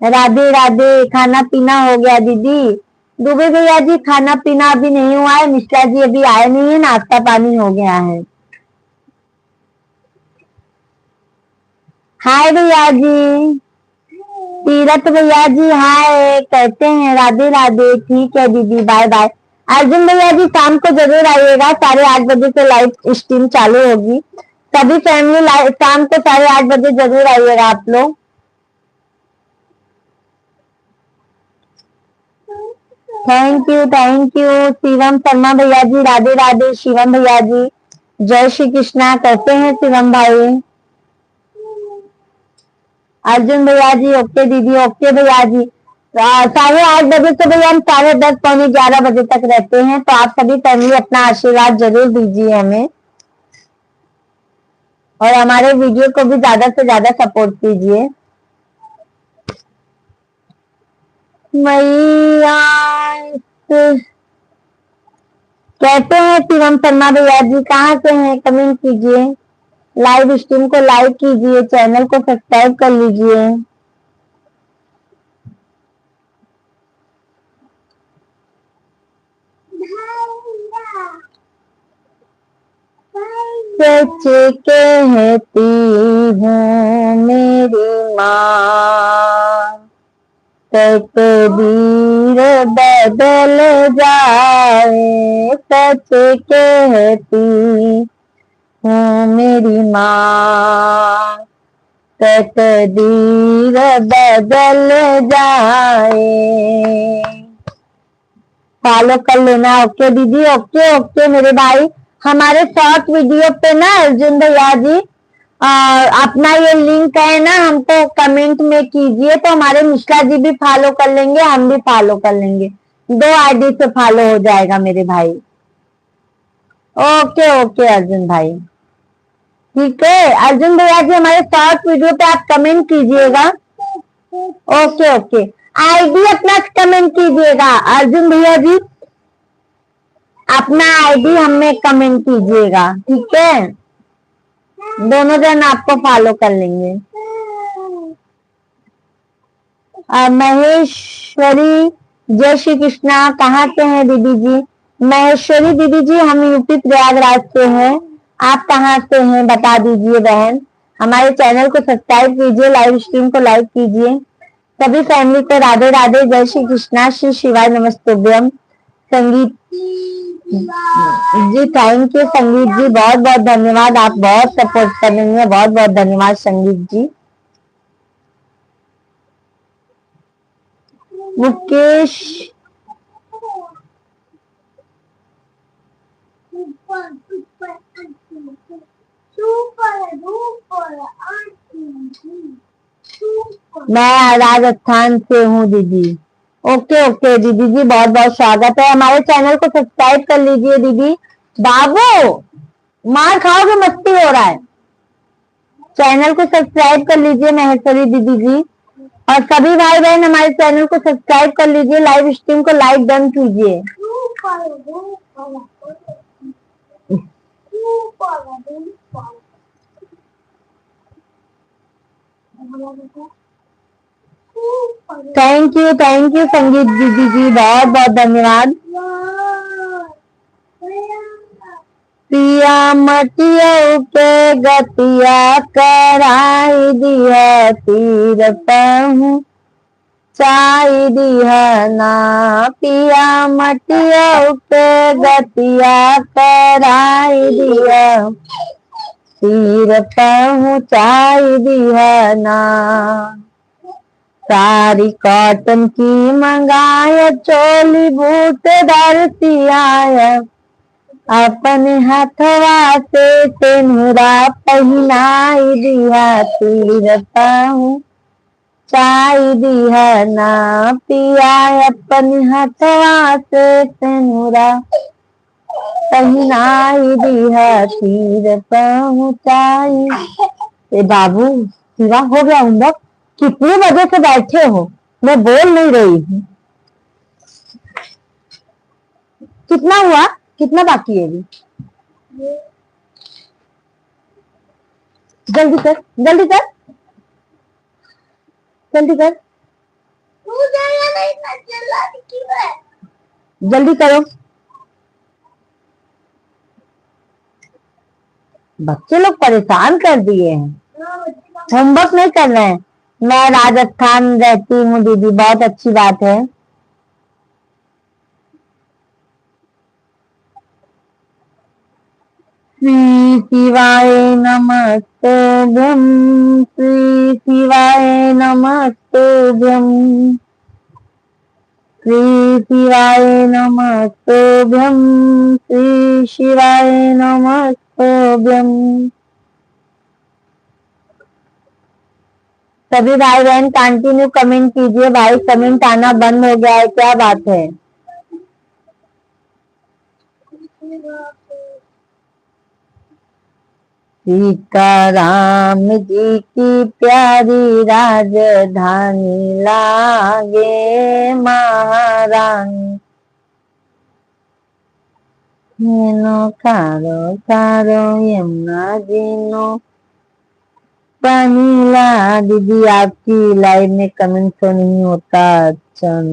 राधे राधे, खाना पीना हो गया दीदी? दुबे भैया जी खाना पीना अभी नहीं हुआ है, मिश्रा जी अभी आए नहीं है, नाश्ता पानी हो गया है। हाय भैया जी, तीरथ भैया जी हाय, कहते हैं राधे राधे, ठीक है दीदी बाय बाय। अर्जुन भैया जी शाम को जरूर आइएगा, 8:30 बजे से लाइव स्ट्रीम चालू होगी, सभी फैमिली शाम को 8:30 बजे जरूर आइएगा आप लोग। थैंक यू शिवम शर्मा भैया जी, राधे राधे शिवम भैया जी, जय श्री कृष्णा, कैसे हैं शिवम भाई? अर्जुन भैया जी ओके दीदी, ओके भैया जी। 8:30 बजे से भैया हम 10:30 पौने 11 बजे तक रहते हैं, तो आप सभी फैमिली अपना आशीर्वाद जरूर दीजिए हमें, और हमारे वीडियो को भी ज्यादा से ज्यादा सपोर्ट कीजिए। मैया कहते हैं शिवम शर्मा भैया जी, कहाँ से हैं? कमेंट कीजिए, लाइव स्ट्रीम को लाइक कीजिए, चैनल को सब्सक्राइब कर लीजिए। सच कहती हूँ मेरी माँ, तकदीर बदल जाए, सच कहती हूँ मेरी माँ, तकदीर बदल जाए। फॉलो कर लेना, ओके दीदी, ओके ओके मेरे भाई। हमारे शॉर्ट वीडियो पे ना अर्जुन भैया जी अपना ये लिंक है ना, हमको कमेंट में कीजिए, तो हमारे मिश्रा जी भी फॉलो कर लेंगे, हम भी फॉलो कर लेंगे, 2 आईडी से फॉलो हो जाएगा मेरे भाई। ओके ओके अर्जुन भाई, ठीक है अर्जुन भैया जी, हमारे शॉर्ट वीडियो पे आप कमेंट कीजिएगा। ओके ओके, आईडी अपना कमेंट कीजिएगा अर्जुन भैया जी, अपना आईडी हमें कमेंट कीजिएगा, ठीक है? दोनों जन आपको फॉलो कर लेंगे। महेश्वरी जय श्री कृष्णा, कहाँ से हैं दीदी जी? महेश्वरी दीदी जी हम यूपी प्रयागराज से हैं, आप कहाँ से हैं बता दीजिए बहन। हमारे चैनल को सब्सक्राइब कीजिए, लाइव स्ट्रीम को लाइक कीजिए, सभी फैमिली को राधे राधे, जय श्री कृष्णा, श्री शिवाय नमस्तुभ्यम। संगीत जी थैंक यू, संगीत जी बहुत बहुत धन्यवाद, आप बहुत सपोर्ट कर रही हैं, बहुत बहुत धन्यवाद संगीत जी। मुकेश मैं राजस्थान से हूँ दीदी। ओके ओके दीदी जी, बहुत बहुत स्वागत है, हमारे चैनल को सब्सक्राइब कर लीजिए दीदी। बाबू मार खाओगे, मस्ती हो रहा है। चैनल को सब्सक्राइब कर लीजिए महेश्वरी दीदी जी, और सभी भाई बहन हमारे चैनल को सब्सक्राइब कर लीजिए, लाइव स्ट्रीम को लाइक डन कीजिए। थैंक यू संगीत दीदी जी, बहुत बहुत धन्यवाद। पिया मटिया के गतिया कराई दिया, तीर पहू चाई दिया ना, पिया मटिया के गतिया कराई दिया, तीर पहुँचाई दिया ना। सारी कॉटन की मंगाय, चोली बूट धरती आय, अपने हाथवा से तेनुरा पहनाई दिया, तीर पाऊँ चाई दिया ना पिया, अपने हाथवा से तेनुरा पहनाई दिया, तीर पहुँचाई। ए बाबू सिवा हो गया होमवर्क? कितने बजे से बैठे हो? मैं बोल नहीं रही हूँ। कितना हुआ? कितना बाकी है अभी? जल्दी कर, जल्दी कर, जल्दी कर, जल्दी करो। बच्चे लोग परेशान कर दिए हैं, होमवर्क नहीं कर रहे हैं। मैं राजस्थान रहती हूँ दीदी, बहुत अच्छी बात है। श्री शिवाय नमस्तुभ्यं, श्री शिवाय नमस्तुभ्यं, श्री शिवाय नमस्तुभ्यं, श्री शिवाय नमस्तुभ्यं। सभी भाई बहन कंटिन्यू कमेंट कीजिए। भाई कमेंट आना बंद हो गया है, क्या बात है? सीताराम जी की प्यारी राजधानी लागे महारानी, नो कारो कारो यमुना जी नो पानीला। दीदी आपकी लाइव में कमेंट तो नहीं होता। चल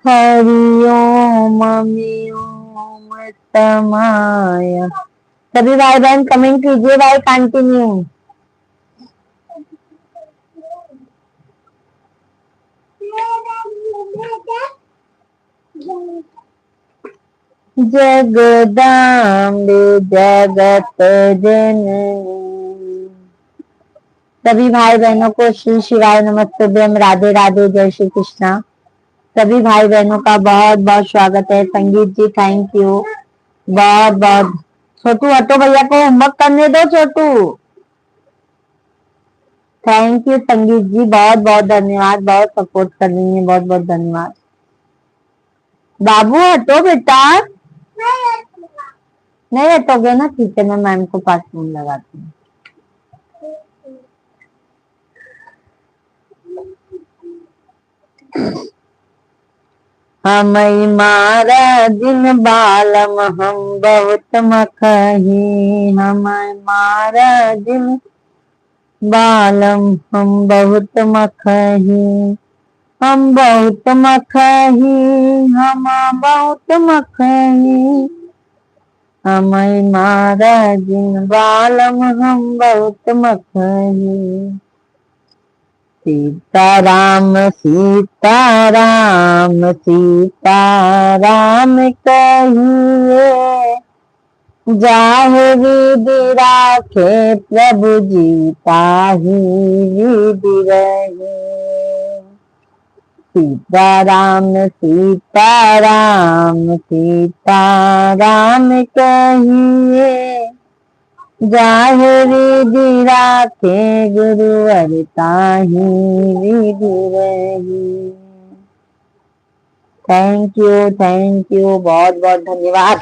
हरि ओम मम्मी ओम तमाया। सभी भाई बहन कमेंट कीजिए भाई कंटिन्यू। जगदाम्बे जगत जननी। सभी भाई बहनों को श्री शिवाय नमस्तुभ्यम, राधे राधे, जय श्री कृष्णा। सभी भाई बहनों का बहुत बहुत स्वागत है। संगीत जी थैंक यू बहुत बहुत। छोटू हटो, भैया को होमवर्क करने दो। छोटू थैंक यू। संगीत जी बहुत बहुत धन्यवाद, बहुत सपोर्ट कर रही है, बहुत बहुत धन्यवाद। बाबू हटो बेटा। नहीं हटोगे ना, ठीक है, मैं मैम को 5 मिनट लगाती हूँ। हम मारा दिन बालम हम बहुत मखही, हम मारा दिन बालम हम बहुत मखही, हम बहुत मखही, हम बहुत मखही, हम मारा दिन बालम हम बहुत मखही। सीताराम सीताराम सीताराम कहिए, जाहे विधि राखे प्रभु जी ताहि विधि रहे। सीताराम सीताराम सीताराम कहिए, जाहे विधि राखे गुरुवर ताहि विधि रही। थैंक यू बहुत बहुत धन्यवाद।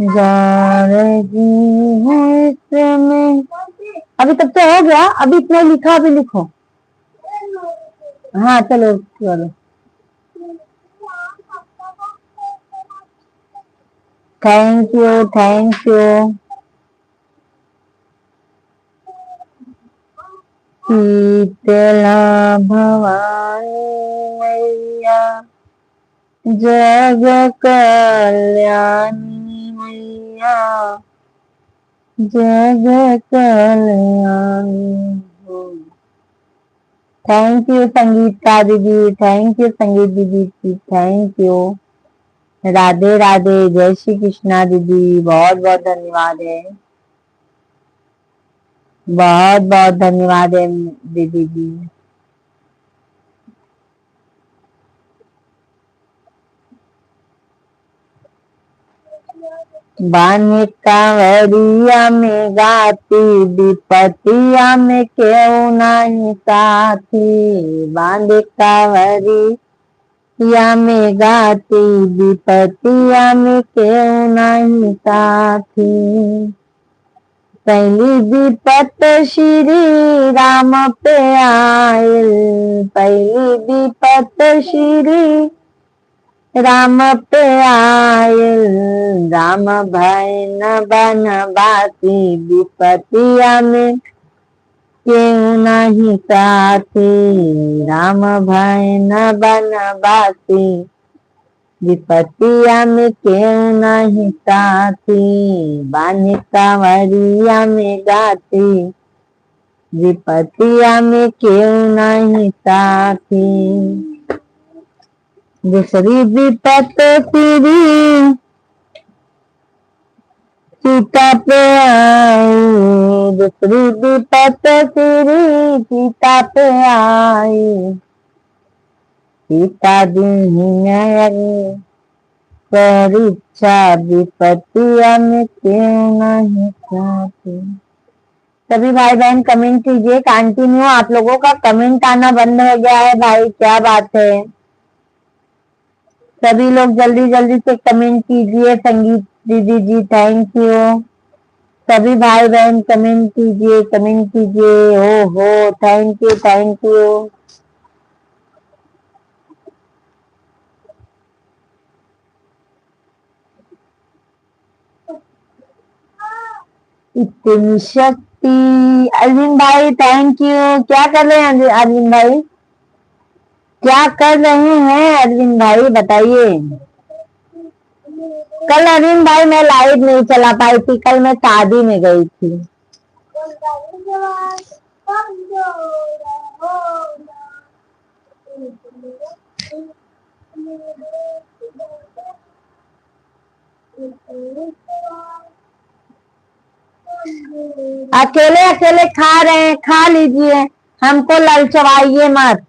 जा रही हूँ इसमें अभी तक तो हो गया, अभी इतना लिखा, अभी लिखो। हाँ चलो चलो। Thank you thank you. Sheetla Bhavani मैया, जग कल्याणी मैया, जग कल्याणी। थैंक यू संगीता दीदी, थैंक यू संगीत दीदी की, थैंक यू। राधे राधे, जय श्री कृष्णा दीदी, बहुत बहुत धन्यवाद है, बहुत बहुत धन्यवाद है दीदी जी। बाने कांवरिया में गाती, विपतिया में क्यों नहीं साथी। बांधे कांवरिया में गाती, विपतिया में क्यों नहीं साथी। पहली विपत श्री राम पे आयल, पहली विपत श्री राम पे आयल, राम भय न बनवासी। विपतिया में क्यों नहीं साथी, राम भय न बनवासी। विपतिया में क्यों नहीं साथी। बानी कांवरिया में गाती, विपतिया में क्यों नहीं साथी। दूसरी विपत तेरी सीता पे आई, दूसरी विपत तेरी सीता पे आई। सीता दीन परीक्षा, विपतिया में क्यों नहीं साथी। सभी भाई बहन कमेंट कीजिए, कंटिन्यू आप लोगों का कमेंट आना बंद हो गया है भाई, क्या बात है। सभी लोग जल्दी जल्दी से कमेंट कीजिए। संगीत दीदी जी थैंक यू। सभी भाई बहन कमेंट कीजिए, कमेंट कीजिए। ओ हो थैंक यू थैंक यू। इतनी शक्ति। अरविंद भाई थैंक यू। क्या कर रहे हैं अरविंद भाई, क्या कर रहे हैं अरविंद भाई बताइए। कल अरविंद भाई मैं लाइव नहीं चला पाई थी, कल मैं शादी में गई थी। अकेले अकेले खा रहे हैं, खा लीजिए, हमको ललचवाइए मत।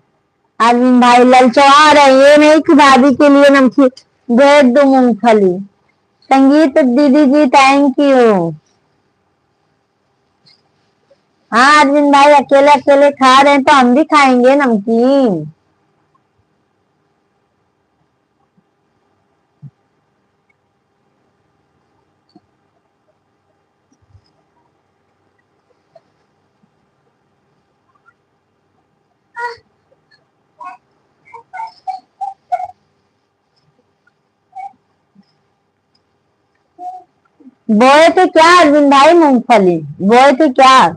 अरविंद भाई ललचवा रहे हैं, ये नहीं कि भाभी के लिए नमकीन भेज दो मूंगफली। संगीत दीदी जी थैंक यू। हाँ अरविंद भाई अकेले अकेले खा रहे हैं तो हम भी खाएंगे नमकीन। बोए थे क्या अरविंद भाई, मूंगफली बोए थे क्या।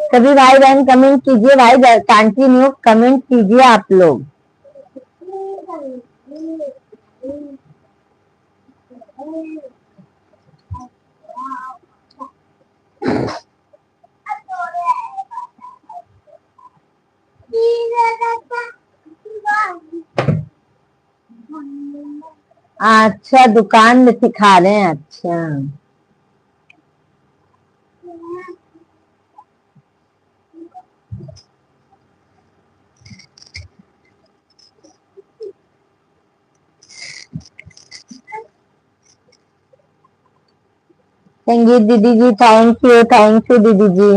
सभी भाई बहन कमेंट कीजिए भाई, कंटिन्यू कमेंट कीजिए आप लोग। अच्छा दुकान में सिखा रहे हैं, अच्छा। संगीत दीदी जी थैंक यू दीदी जी।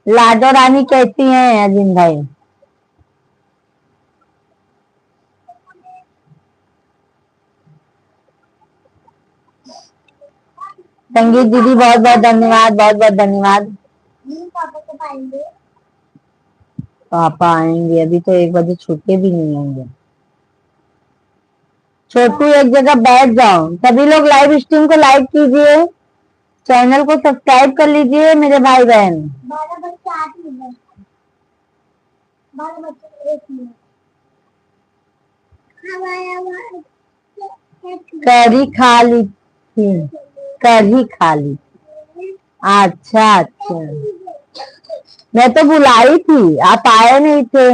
लाडो रानी कैसी हैं अजीम भाई? संगीत दीदी बहुत बहुत धन्यवाद, बहुत बहुत धन्यवाद। पापा आएंगे, अभी तो 1 बजे छुट्टे भी नहीं होंगे। छोटू एक जगह बैठ जाओ। सभी लोग लाइव स्ट्रीम को लाइक कीजिए, चैनल को सब्सक्राइब कर लीजिए मेरे भाई बहन। 12 बजे 8 मिनट, 12 बजे 1 मिनट। करी खा ली थी, करी खा ली। अच्छा अच्छा, मैं तो बुलाई थी, आप आए नहीं थे।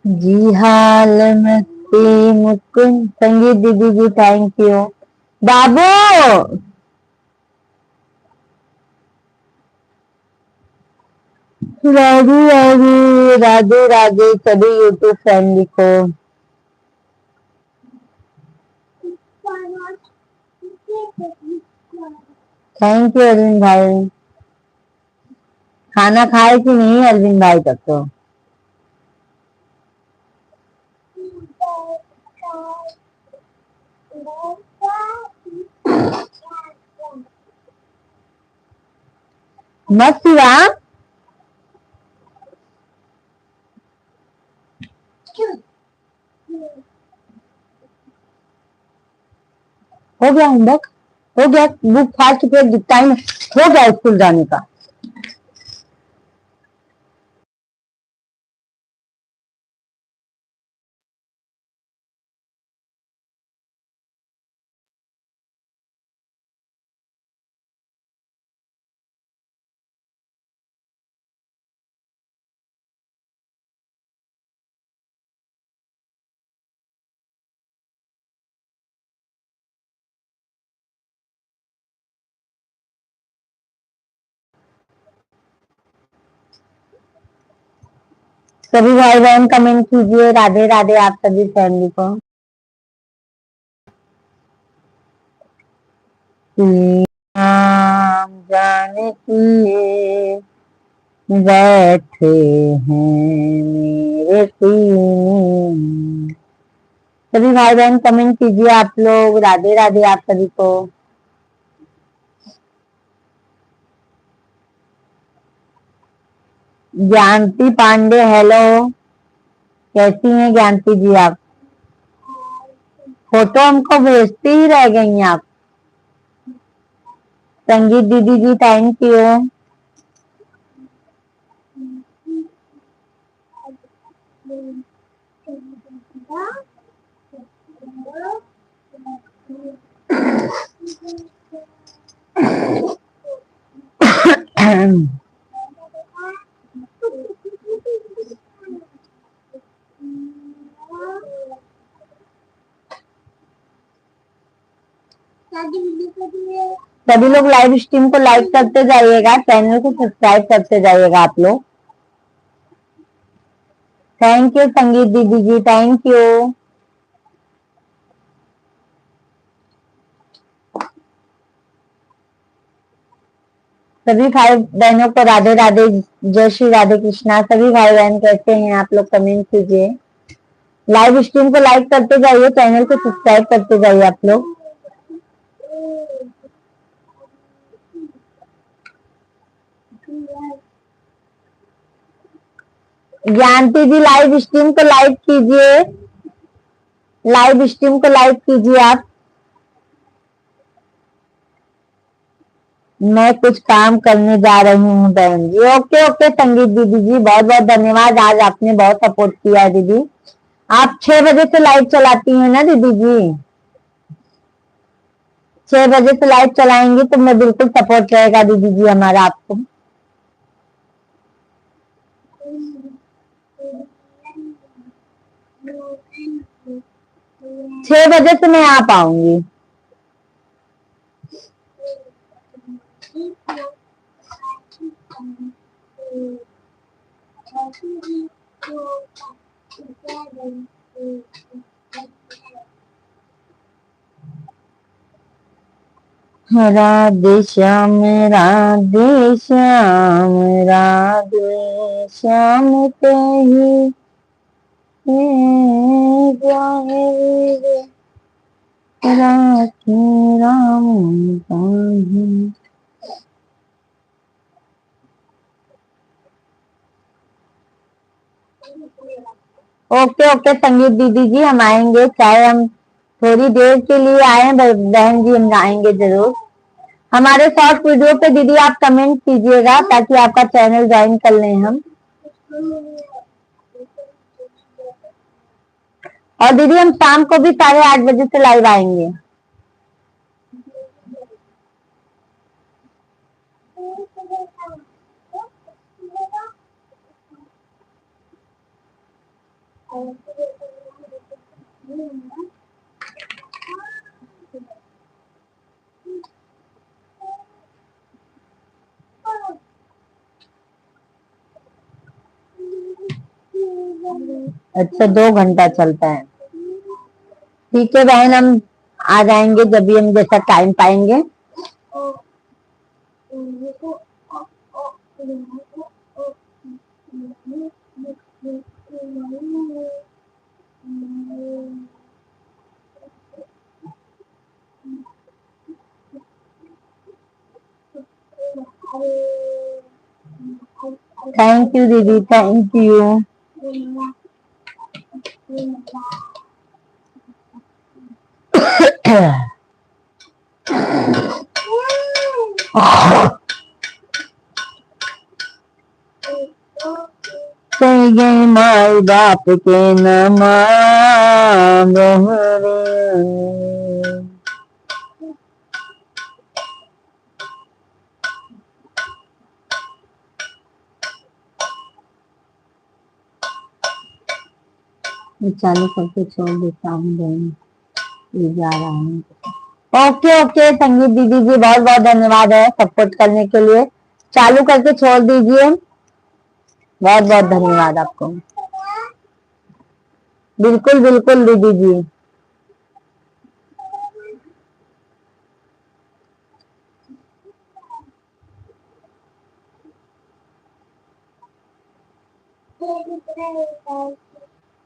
जी हाल मस्ती मुकुंद। संगीत दीदी जी थैंक यू। बाबू राधे राधे, राधे राधे सभी यूट्यूब फैमिली को। थैंक यू अरविंद भाई। खाना खाए कि नहीं अरविंद भाई तक तो? मत सिवा। हो गया होमवर्क, हो गया, बुक फाड़ के फिर टाइम हो गया स्कूल जाने का। सभी भाई बहन कमेंट कीजिए राधे राधे आप सभी फैमिली को। नाम जाने किए बैठे हैं मेरे सीने में। सभी भाई बहन कमेंट कीजिए आप लोग, राधे राधे आप सभी को। ज्ञानती पांडे हेलो, कैसी हैं ज्ञानती जी आप? फोटो हमको भेजती ही रह गई आप। संगीत दीदी जी थैंक यू। सभी लोग लाइव स्ट्रीम को लाइक करते जाइएगा, चैनल को सब्सक्राइब करते जाइएगा आप लोग। थैंक यू संगीत दीदी जी थैंक यू। सभी भाई बहनों को राधे राधे, जय श्री राधे कृष्णा। सभी भाई बहन कैसे हैं आप लोग कमेंट कीजिए, लाइव स्ट्रीम को लाइक करते जाइए, चैनल को सब्सक्राइब करते जाइए आप लोग। ज्ञानती जी लाइव स्ट्रीम को लाइक कीजिए, लाइव स्ट्रीम को लाइक कीजिए आप। मैं कुछ काम करने जा रही हूँ बहन जी। ओके ओके संगीत दीदी जी बहुत बहुत धन्यवाद, आज आपने बहुत सपोर्ट किया है दीदी। आप 6 बजे से लाइव चलाती हैं ना दीदी जी? 6 बजे से लाइव चलाएंगी तो मैं बिल्कुल सपोर्ट रहेगा दीदी जी हमारा आपको। 6 बजे से मैं आ पाऊंगी। राधे श्याम राधे श्याम राधे श्याम कही राधे राम कही। ओके ओके संगीत दीदी जी, हम आएंगे, चाहे हम थोड़ी देर के लिए आए बहन जी, हम आएंगे जरूर। हमारे शॉर्ट वीडियो पे दीदी आप कमेंट कीजिएगा ताकि आपका चैनल ज्वाइन कर लें हम। और दीदी हम शाम को भी 8:30 बजे से लाइव आएंगे। अच्छा 2 घंटा चलता है, ठीक है बहन, हम आ जाएंगे जब भी हम जैसा टाइम पाएंगे। थैंक यू दीदी, थैंक यू। गए माई बाप के नमा बहुरे। चालू करके छोड़ देता हूँ, ये जा रहा हूँ। ओके ओके संगीत दीदी जी, बहुत बहुत धन्यवाद है सपोर्ट करने के लिए। चालू करके छोड़ दीजिए, बहुत बहुत धन्यवाद आपको। बिल्कुल बिल्कुल दीदी जी।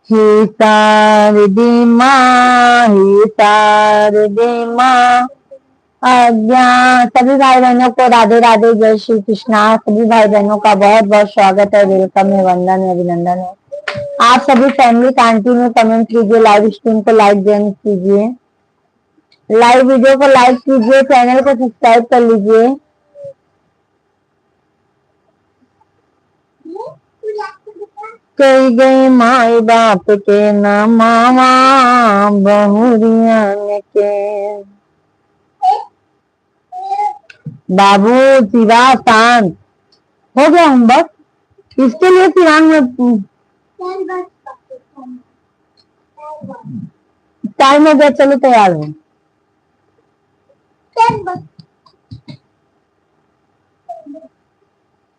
ही शारदे माँ, ही शारदे माँ। आज्ञा सभी भाई बहनों को राधे राधे, जय श्री कृष्णा। सभी भाई बहनों का बहुत बहुत स्वागत है, वेलकम है, वंदन है, अभिनंदन है। आप सभी फैमिली कंटिन्यू कमेंट कीजिए, लाइव स्ट्रीम को लाइक जरूर कीजिए, लाइव वीडियो को लाइक कीजिए, चैनल को सब्सक्राइब कर लीजिए। कई गए माई बाप के न मामा बहुरियन के। बाबू शिवा शांत हो गया होमवर्क, इसके लिए शिवांग में टाइम हो गया, चलो तैयार हो।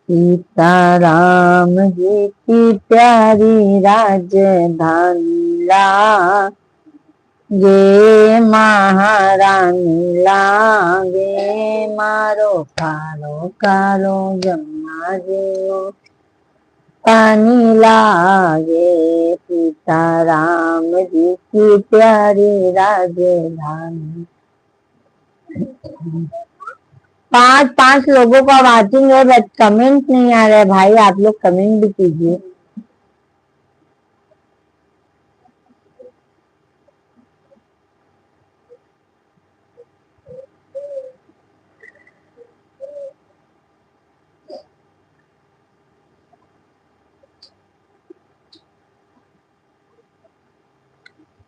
सीताराम जी की प्यारी राजधानी ला गे महारानी लागे, मारो कारो कारो जमुना जी पानी लागे। सीताराम जी की प्यारी राजधानी। 5 लोगों का वाचिंग है, बट कमेंट नहीं आ रहा है भाई, आप लोग कमेंट भी कीजिए।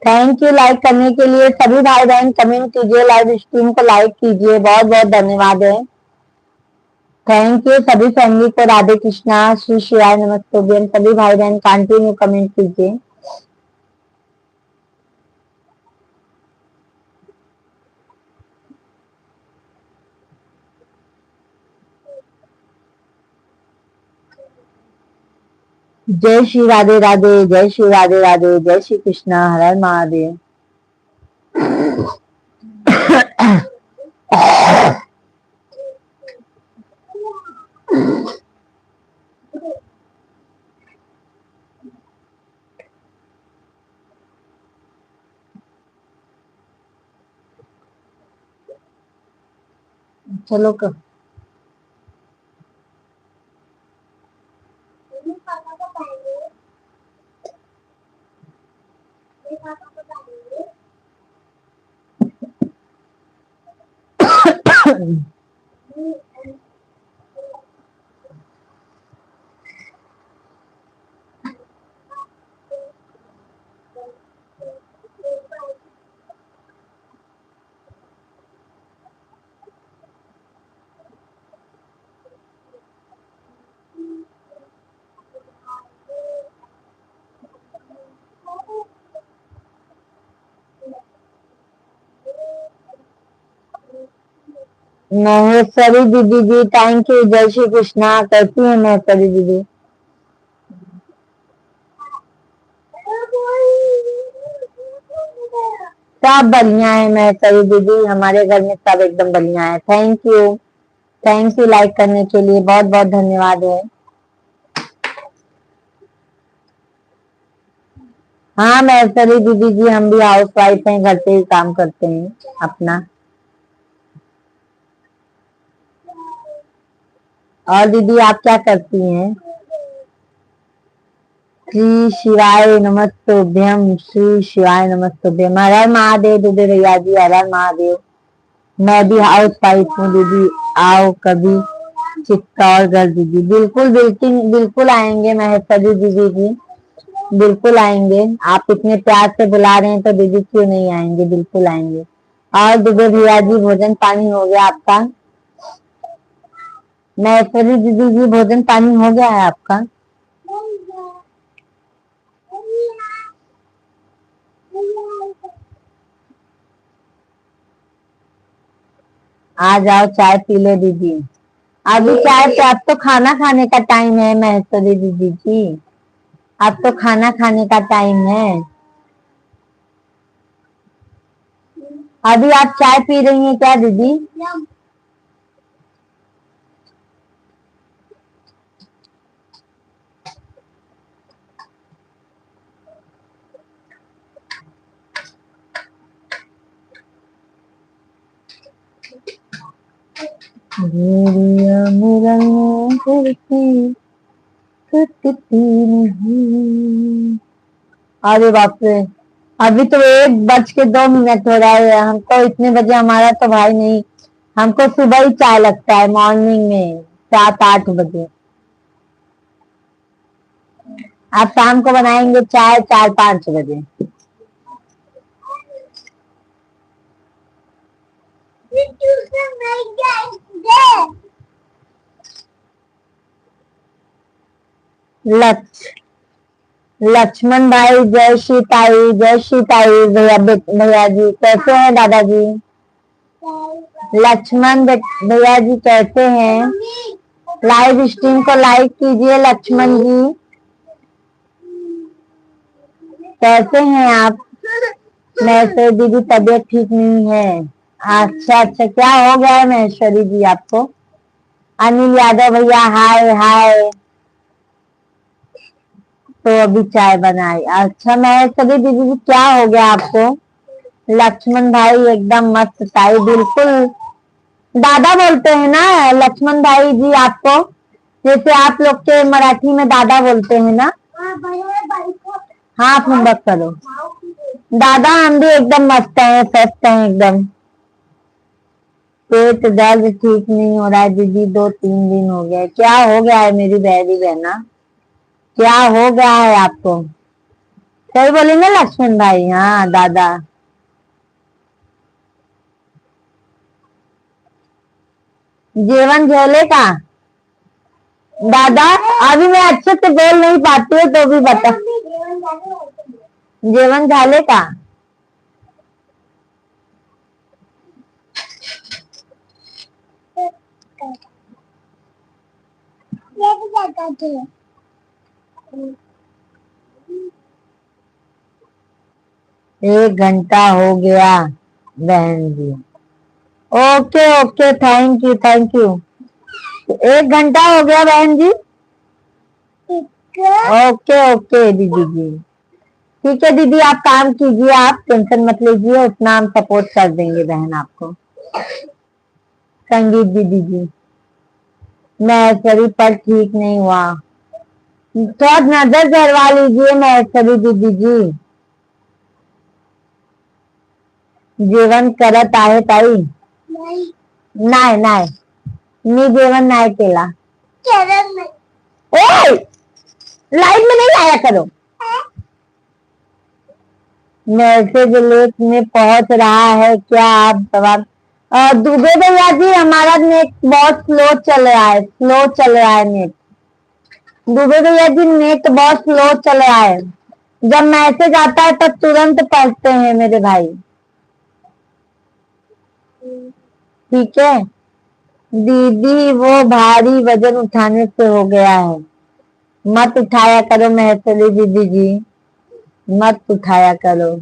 थैंक यू लाइक करने के लिए सभी भाई बहन, कमेंट कीजिए, लाइव स्ट्रीम को लाइक कीजिए, बहुत बहुत धन्यवाद है। थैंक यू सभी फैमिली को, राधे कृष्णा, श्री शिवाय नमस्ते। सभी भाई बहन कंटिन्यू कमेंट कीजिए। जय श्री राधे राधे, जय श्री राधे राधे, जय श्री कृष्णा, हर हर महादेव। चलो कर। महेश्वरी दीदी जी थैंक यू, जय श्री कृष्णा। कैसी है महेश्वरी दीदी? सब बढ़िया है महेश्वरी दीदी, हमारे घर में सब एकदम बढ़िया है। थैंक यू लाइक करने के लिए, बहुत बहुत धन्यवाद है। हाँ महेश्वरी दीदी जी, हम भी हाउस वाइफ हैं, घर पे ही काम करते हैं अपना। और दीदी आप क्या करती हैं? श्री शिवाय नमस्तुभ्यम, श्री शिवाय नमस्तुभ्यम। हर हर महादेव दीदी भैया जी, हर हर महादेव। मैं भी हाउस वाइफ हूँ दीदी, आओ कभी चित्तौड़गढ़ दीदी। बिल्कुल बिल्कुल बिल्कुल आएंगे महेश्वरी दीदी जी, बिल्कुल आएंगे। आप इतने प्यार से बुला रहे हैं तो दीदी क्यों नहीं आएंगे, बिल्कुल आएंगे। और दीदी भैया जी भोजन पानी हो गया आपका? महेश्वरी दीदी जी भोजन पानी हो गया है आपका? आ जाओ चाय पी लो दीदी। अभी चाय पे, अब तो खाना खाने का टाइम है महेश्वरी दीदी जी, अब तो खाना खाने का टाइम है। अभी आप चाय पी रही हैं क्या दीदी? अरे बाप रे, अभी तो 1:02 हो रहा है, हमको इतने बजे हमारा तो भाई नहीं, हमको सुबह ही चाय लगता है, मॉर्निंग में 7-8 बजे। आप शाम को बनाएंगे चाय 4-5 बजे। लक्ष्य लक्ष्मण भाई, जय श्री ताई, जय श्री ताई। भैया भैया जी कैसे हैं? दादाजी लक्ष्मण भैया जी कैसे हैं? लाइव स्ट्रीम को लाइक कीजिए लक्ष्मण जी, कैसे हैं आप? महेश्वरी दीदी तबीयत ठीक नहीं है। अच्छा अच्छा, क्या हो गया है महेश्वरी जी आपको? अनिल यादव भैया हाय हाय। तो अभी चाय बनाई, अच्छा महेश्वरी दीदी जी क्या हो गया आपको? लक्ष्मण भाई एकदम मस्त ताई, बिल्कुल दादा बोलते हैं ना लक्ष्मण भाई जी आपको, जैसे आप लोग के मराठी में दादा बोलते हैं ना। हाँ आप होमवर्क करो दादा, हम भी एकदम मस्त हैं, स्वस्थ हैं एकदम। पेट दर्द ठीक नहीं हो रहा है दीदी, 2-3 दिन हो गए। क्या हो गया है मेरी बहरी बहना, क्या हो गया है आपको? सही बोली ना लक्ष्मण भाई? हाँ दादा। जीवन झेले का दादा, अभी मैं अच्छे से बोल नहीं पाती हूँ तो भी बता। जीवन झाले का 1 घंटा हो गया बहन जी। Okay okay, thank you thank you. 1 घंटा हो गया बहन जी। ओके ओके दीदी जी, ठीक है दीदी, आप काम कीजिए, आप टेंशन मत लीजिए, उतना हम सपोर्ट कर देंगे बहन आपको। संगीत दीदी जी, महेश्वरी पर ठीक नहीं हुआ, थोड़ा नजर झरवा लीजिए महेश्वरी दीदी जी। जेवण करत आहे ताई? नाही नाही, मी जेवण नाही केला। ओए, लाइट में नहीं आया करो। मैसेज लेट में पहुंच रहा है क्या, आप जवाब। दुबे भैया जी, हमारा नेट बहुत स्लो चल रहा है, स्लो चल रहा है नेट। दुबे भैया जी, नेट बहुत स्लो चल रहा है, जब मैसेज आता है तब तुरंत पढ़ते हैं मेरे भाई, ठीक है। दीदी वो भारी वजन उठाने से हो गया है, मत उठाया करो महेश्वरी दीदी जी, मत उठाया करो।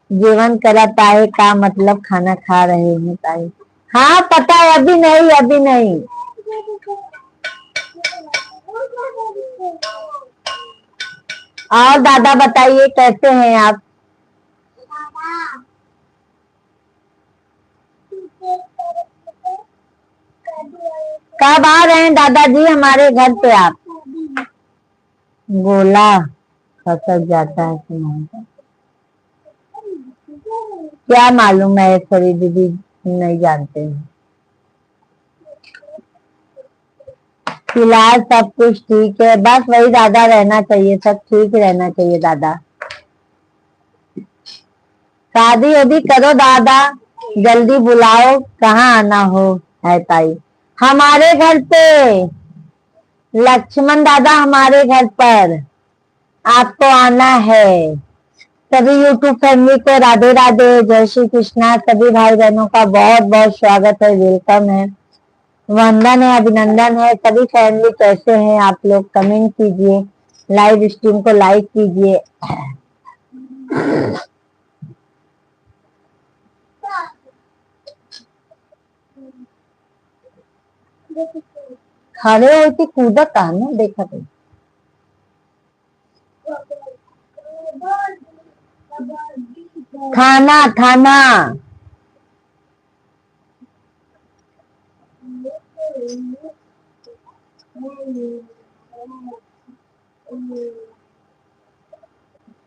जीवन करा ताए का मतलब खाना खा रहे हैं ताई। हाँ पता है, अभी नहीं अभी नहीं। और दादा बताइए कैसे हैं आप? कब आ रहे हैं दादाजी हमारे घर पे आप? गोला खसक जाता है कि नहीं, क्या मालूम है, ऐश्वरी दीदी नहीं जानते हैं। फिलहाल सब कुछ ठीक है, बस वही दादा रहना चाहिए, सब ठीक रहना चाहिए दादा। शादी वादी करो दादा, जल्दी बुलाओ, कहाँ आना हो है ताई? हमारे घर पे, लक्ष्मण दादा हमारे घर पर आपको आना है। सभी यूट्यूब फैमिली को राधे राधे, जय श्री कृष्णा, सभी भाई बहनों का बहुत बहुत स्वागत है, वेलकम है, वंदन है, अभिनंदन है। सभी फैमिली कैसे हैं आप लोग, कमेंट कीजिए, लाइव स्ट्रीम को लाइक कीजिए। खड़े होती कूदत आ ना, देखा तो थाना थाना।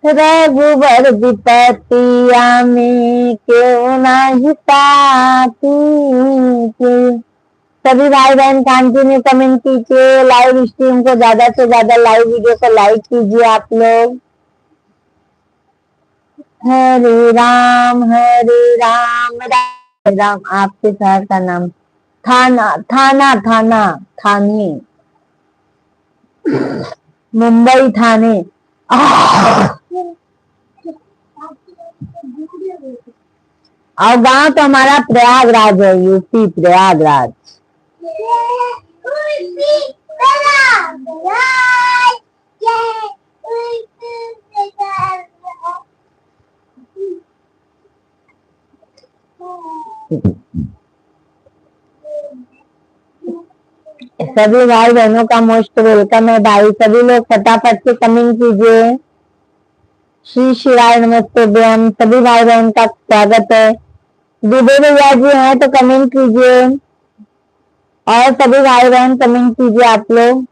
रघुबर विपतिया में क्यों नहीं ताती के। सभी भाई बहन कंटिन्यू कमेंट कीजिए, लाइव स्ट्रीम को ज्यादा से ज्यादा, लाइव वीडियो को लाइक कीजिए आप लोग। हरे राम राम राम। आपके शहर का नाम? थाना थाना थाना, थाने, मुंबई थाने। और गांव तो हमारा प्रयागराज है, यूपी प्रयागराज। सभी भाई बहनों का मोस्ट वेलकम है भाई, सभी लोग फटाफट से कमेंट कीजिए। श्री शिवाय नमस्ते बहन, सभी भाई बहन का स्वागत है। दुबे भैया जी हैं तो कमेंट कीजिए, और सभी भाई बहन कमेंट कीजिए आप लोग।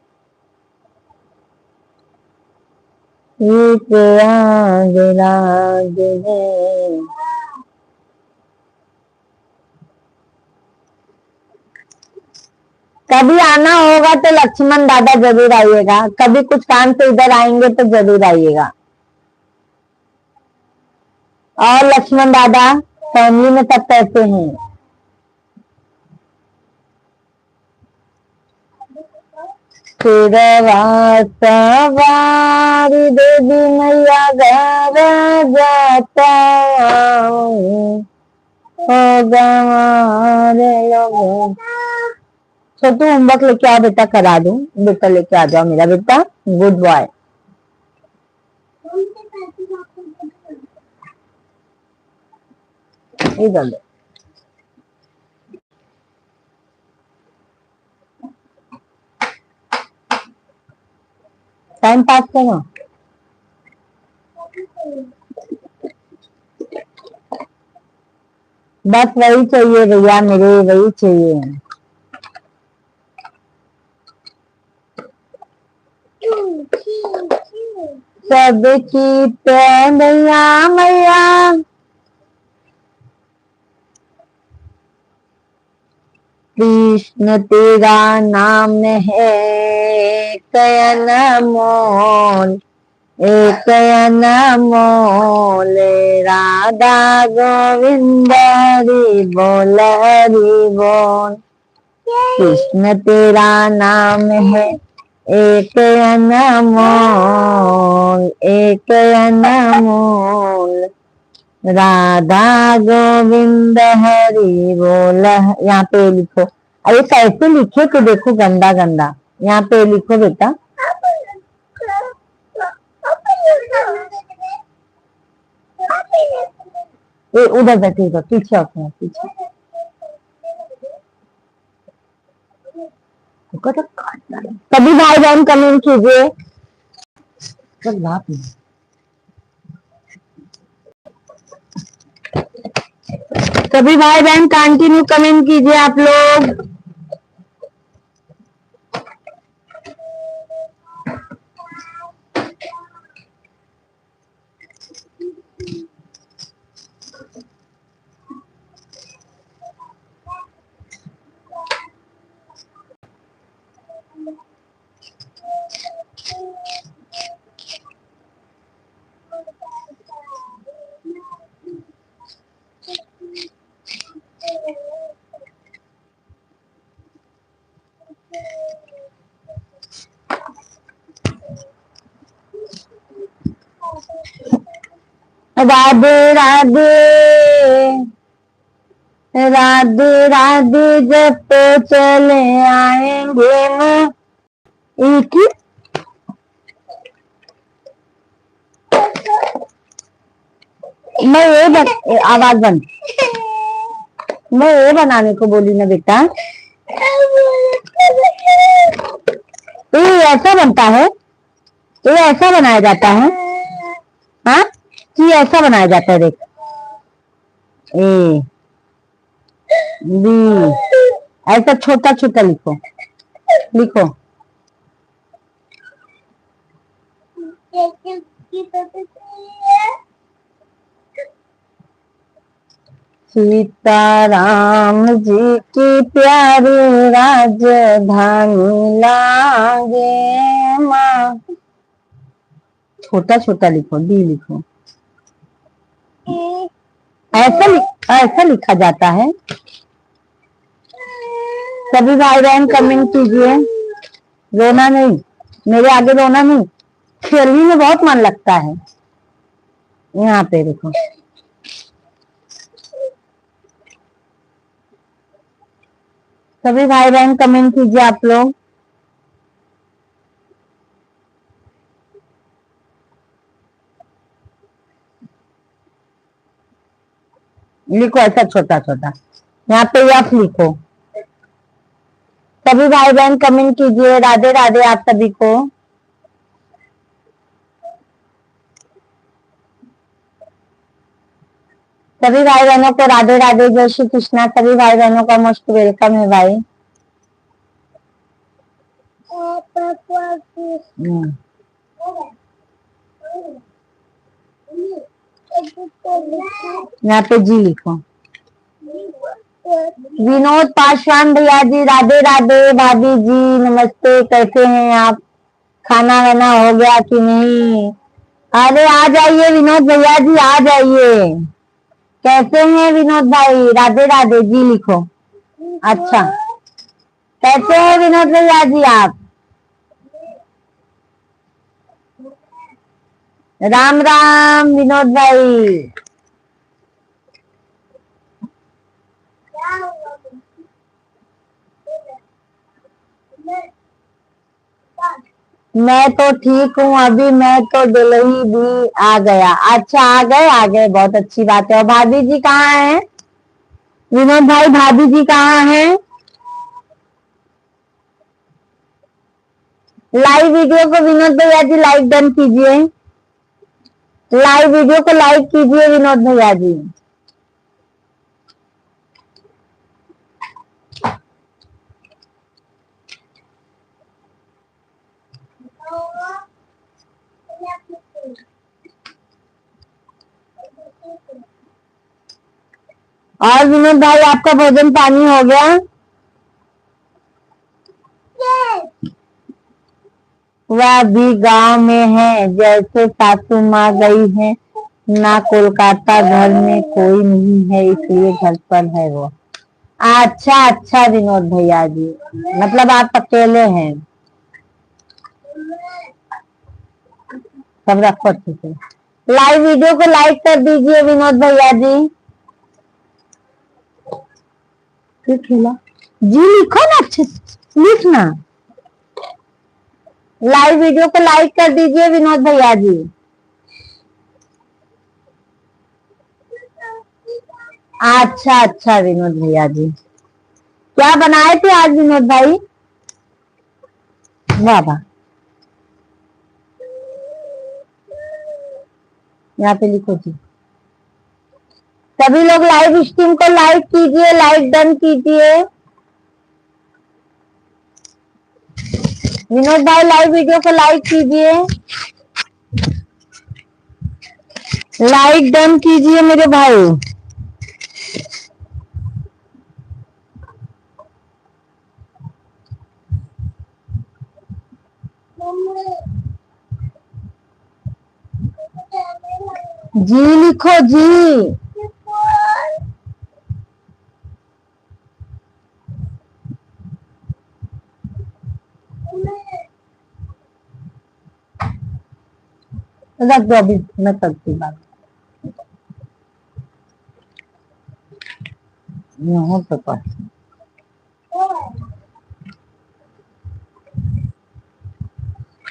कभी आना होगा तो लक्ष्मण दादा जरूर आइएगा, कभी कुछ काम से इधर आएंगे तो जरूर आइएगा। और लक्ष्मण दादा, फैमिली में सब कैसे हैं? सवारी देवी मैया घर जाता छोटू होमवर्क लेके आओ बेटा, करा दूं बेटा, लेके आ जाओ मेरा बेटा, गुड बॉय। इधर टाइम पास करो। बस वही चाहिए भैया, मेरे वही चाहिए। सबकी पैया मैया, कृष्ण तेरा नाम है कयन मोल, एक अनमोल। राधा गोविंद हरि बोल हरि बोल। कृष्ण तेरा नाम है एक अनमोल, एक अनमोल। राधा गोविंद हरि बोल। यहाँ पे लिखो। अरे कैसे लिखे तो देखो, गंदा गंदा। यहाँ पे लिखो बेटा। ये उधर बैठे, उधर पीछे अपने पीछे। सभी भाई बहन कमेंट कीजिए। सभी भाई बहन कंटिन्यू कमेंट कीजिए आप लोग। राधे राधे, राधे राधे जब तो चले आएंगे मैं एक ही। मैं ये आवाज बंद। मैं ये बनाने को बोली ना बेटा। तो ये ऐसा बनता है, ये ऐसा बनाया जाता है। हाँ, ये ऐसा बनाया जाता है। देख, ए बी, ऐसा छोटा छोटा लिखो, लिखो। सीताराम जी की प्यारी राजधानी लागे माँ। छोटा छोटा लिखो, डी लिखो। ऐसा लिखा जाता है। सभी भाई बहन कमेंट कीजिए। रोना नहीं, मेरे आगे रोना नहीं। खेलने में बहुत मन लगता है। यहाँ पे देखो। सभी भाई बहन कमेंट कीजिए आप लोग। लिखो ऐसा छोटा छोटा। यहाँ पे यफ लिखो। सभी भाई बहन कमेंट कीजिए। राधे राधे आप सभी को। सभी भाई बहनों को राधे राधे, जय श्री कृष्णा। सभी भाई बहनों का मोस्ट वेलकम है भाई। यहाँ पे जी लिखो। विनोद पासवान भैया जी राधे राधे। भाभी जी नमस्ते, कैसे हैं आप? खाना वाना हो गया कि नहीं? अरे आ जाइए विनोद भैया जी, आ जाइए। कैसे हैं विनोद भाई? राधे राधे, जी लिखो। अच्छा, कैसे हैं विनोद भैया जी आप? राम राम विनोद भाई। मैं तो ठीक हूँ, अभी मैं तो दिल्ली भी आ गया। अच्छा, आ गए, बहुत अच्छी बात है। और भाभी जी कहाँ हैं? विनोद भाई, भाभी जी कहाँ हैं? लाइव वीडियो को विनोद भैया जी लाइक डन कीजिए। लाइव वीडियो को लाइक कीजिए विनोद भैया जी। और विनोद भाई, आपका भोजन पानी हो गया? वह भी गांव में है, जैसे सासू माँ गई है ना, कोलकाता, घर में कोई नहीं है इसलिए घर पर है वो। अच्छा अच्छा विनोद भैया जी, मतलब आप अकेले हैं। सब रखो अच्छे से। लाइव वीडियो को लाइक कर दीजिए विनोद भैया जी। ठीक है ना जी, लिखो ना अच्छे से, लिखना। लाइव वीडियो को लाइक कर दीजिए विनोद भैया जी। अच्छा अच्छा विनोद भैया जी, क्या बनाए थे आज विनोद भाई? वाह वाह, यहाँ पे लिखो जी। सभी लोग लाइव स्ट्रीम को लाइक कीजिए, लाइक डन कीजिए। विनोद भाई, लाइव वीडियो को लाइक कीजिए, लाइक डन कीजिए मेरे भाई। जी लिखो जी। रख दो, अभी मैं करती बात। यहाँ पे पास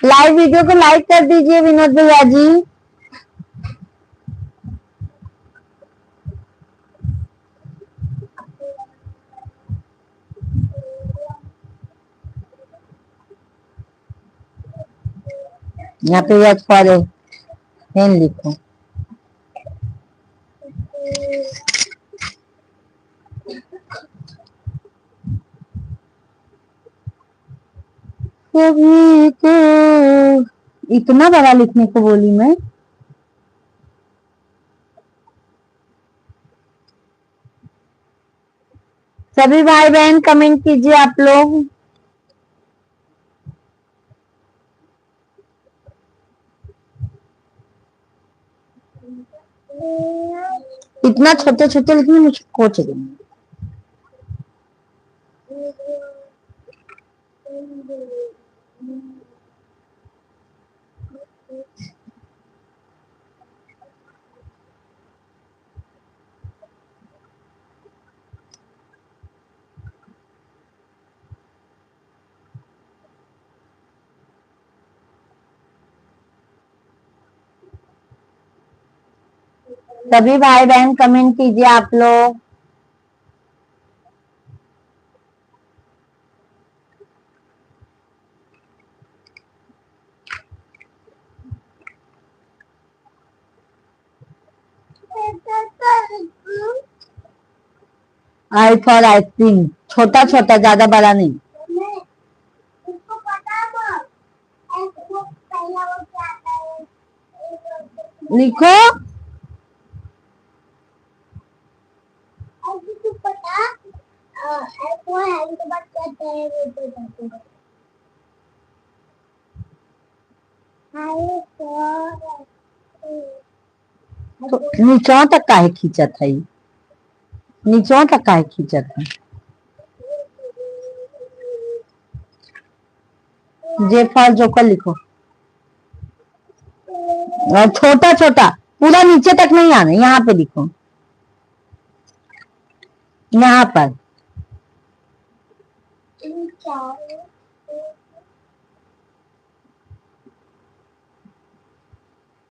लाइव वीडियो को लाइक कर दीजिए विनोद भैया जी। यहाँ पे यस फॉर हेन लिखो। सभी को इतना बड़ा लिखने को बोली मैं। सभी भाई बहन कमेंट कीजिए आप लोग। इतना छोटे छोटे लिखने मुझे कोच देंगे। सभी भाई बहन कमेंट कीजिए आप लोग। आई फॉर आइसक्रीम, छोटा छोटा, ज्यादा बड़ा नहीं। लिखो। तो नीचों तक काहे खींचत है? नीचों तक काहे खींचत है? जे फॉर जोकर लिखो। और छोटा छोटा, पूरा नीचे तक नहीं आना, यहाँ पे लिखो, यहाँ पर।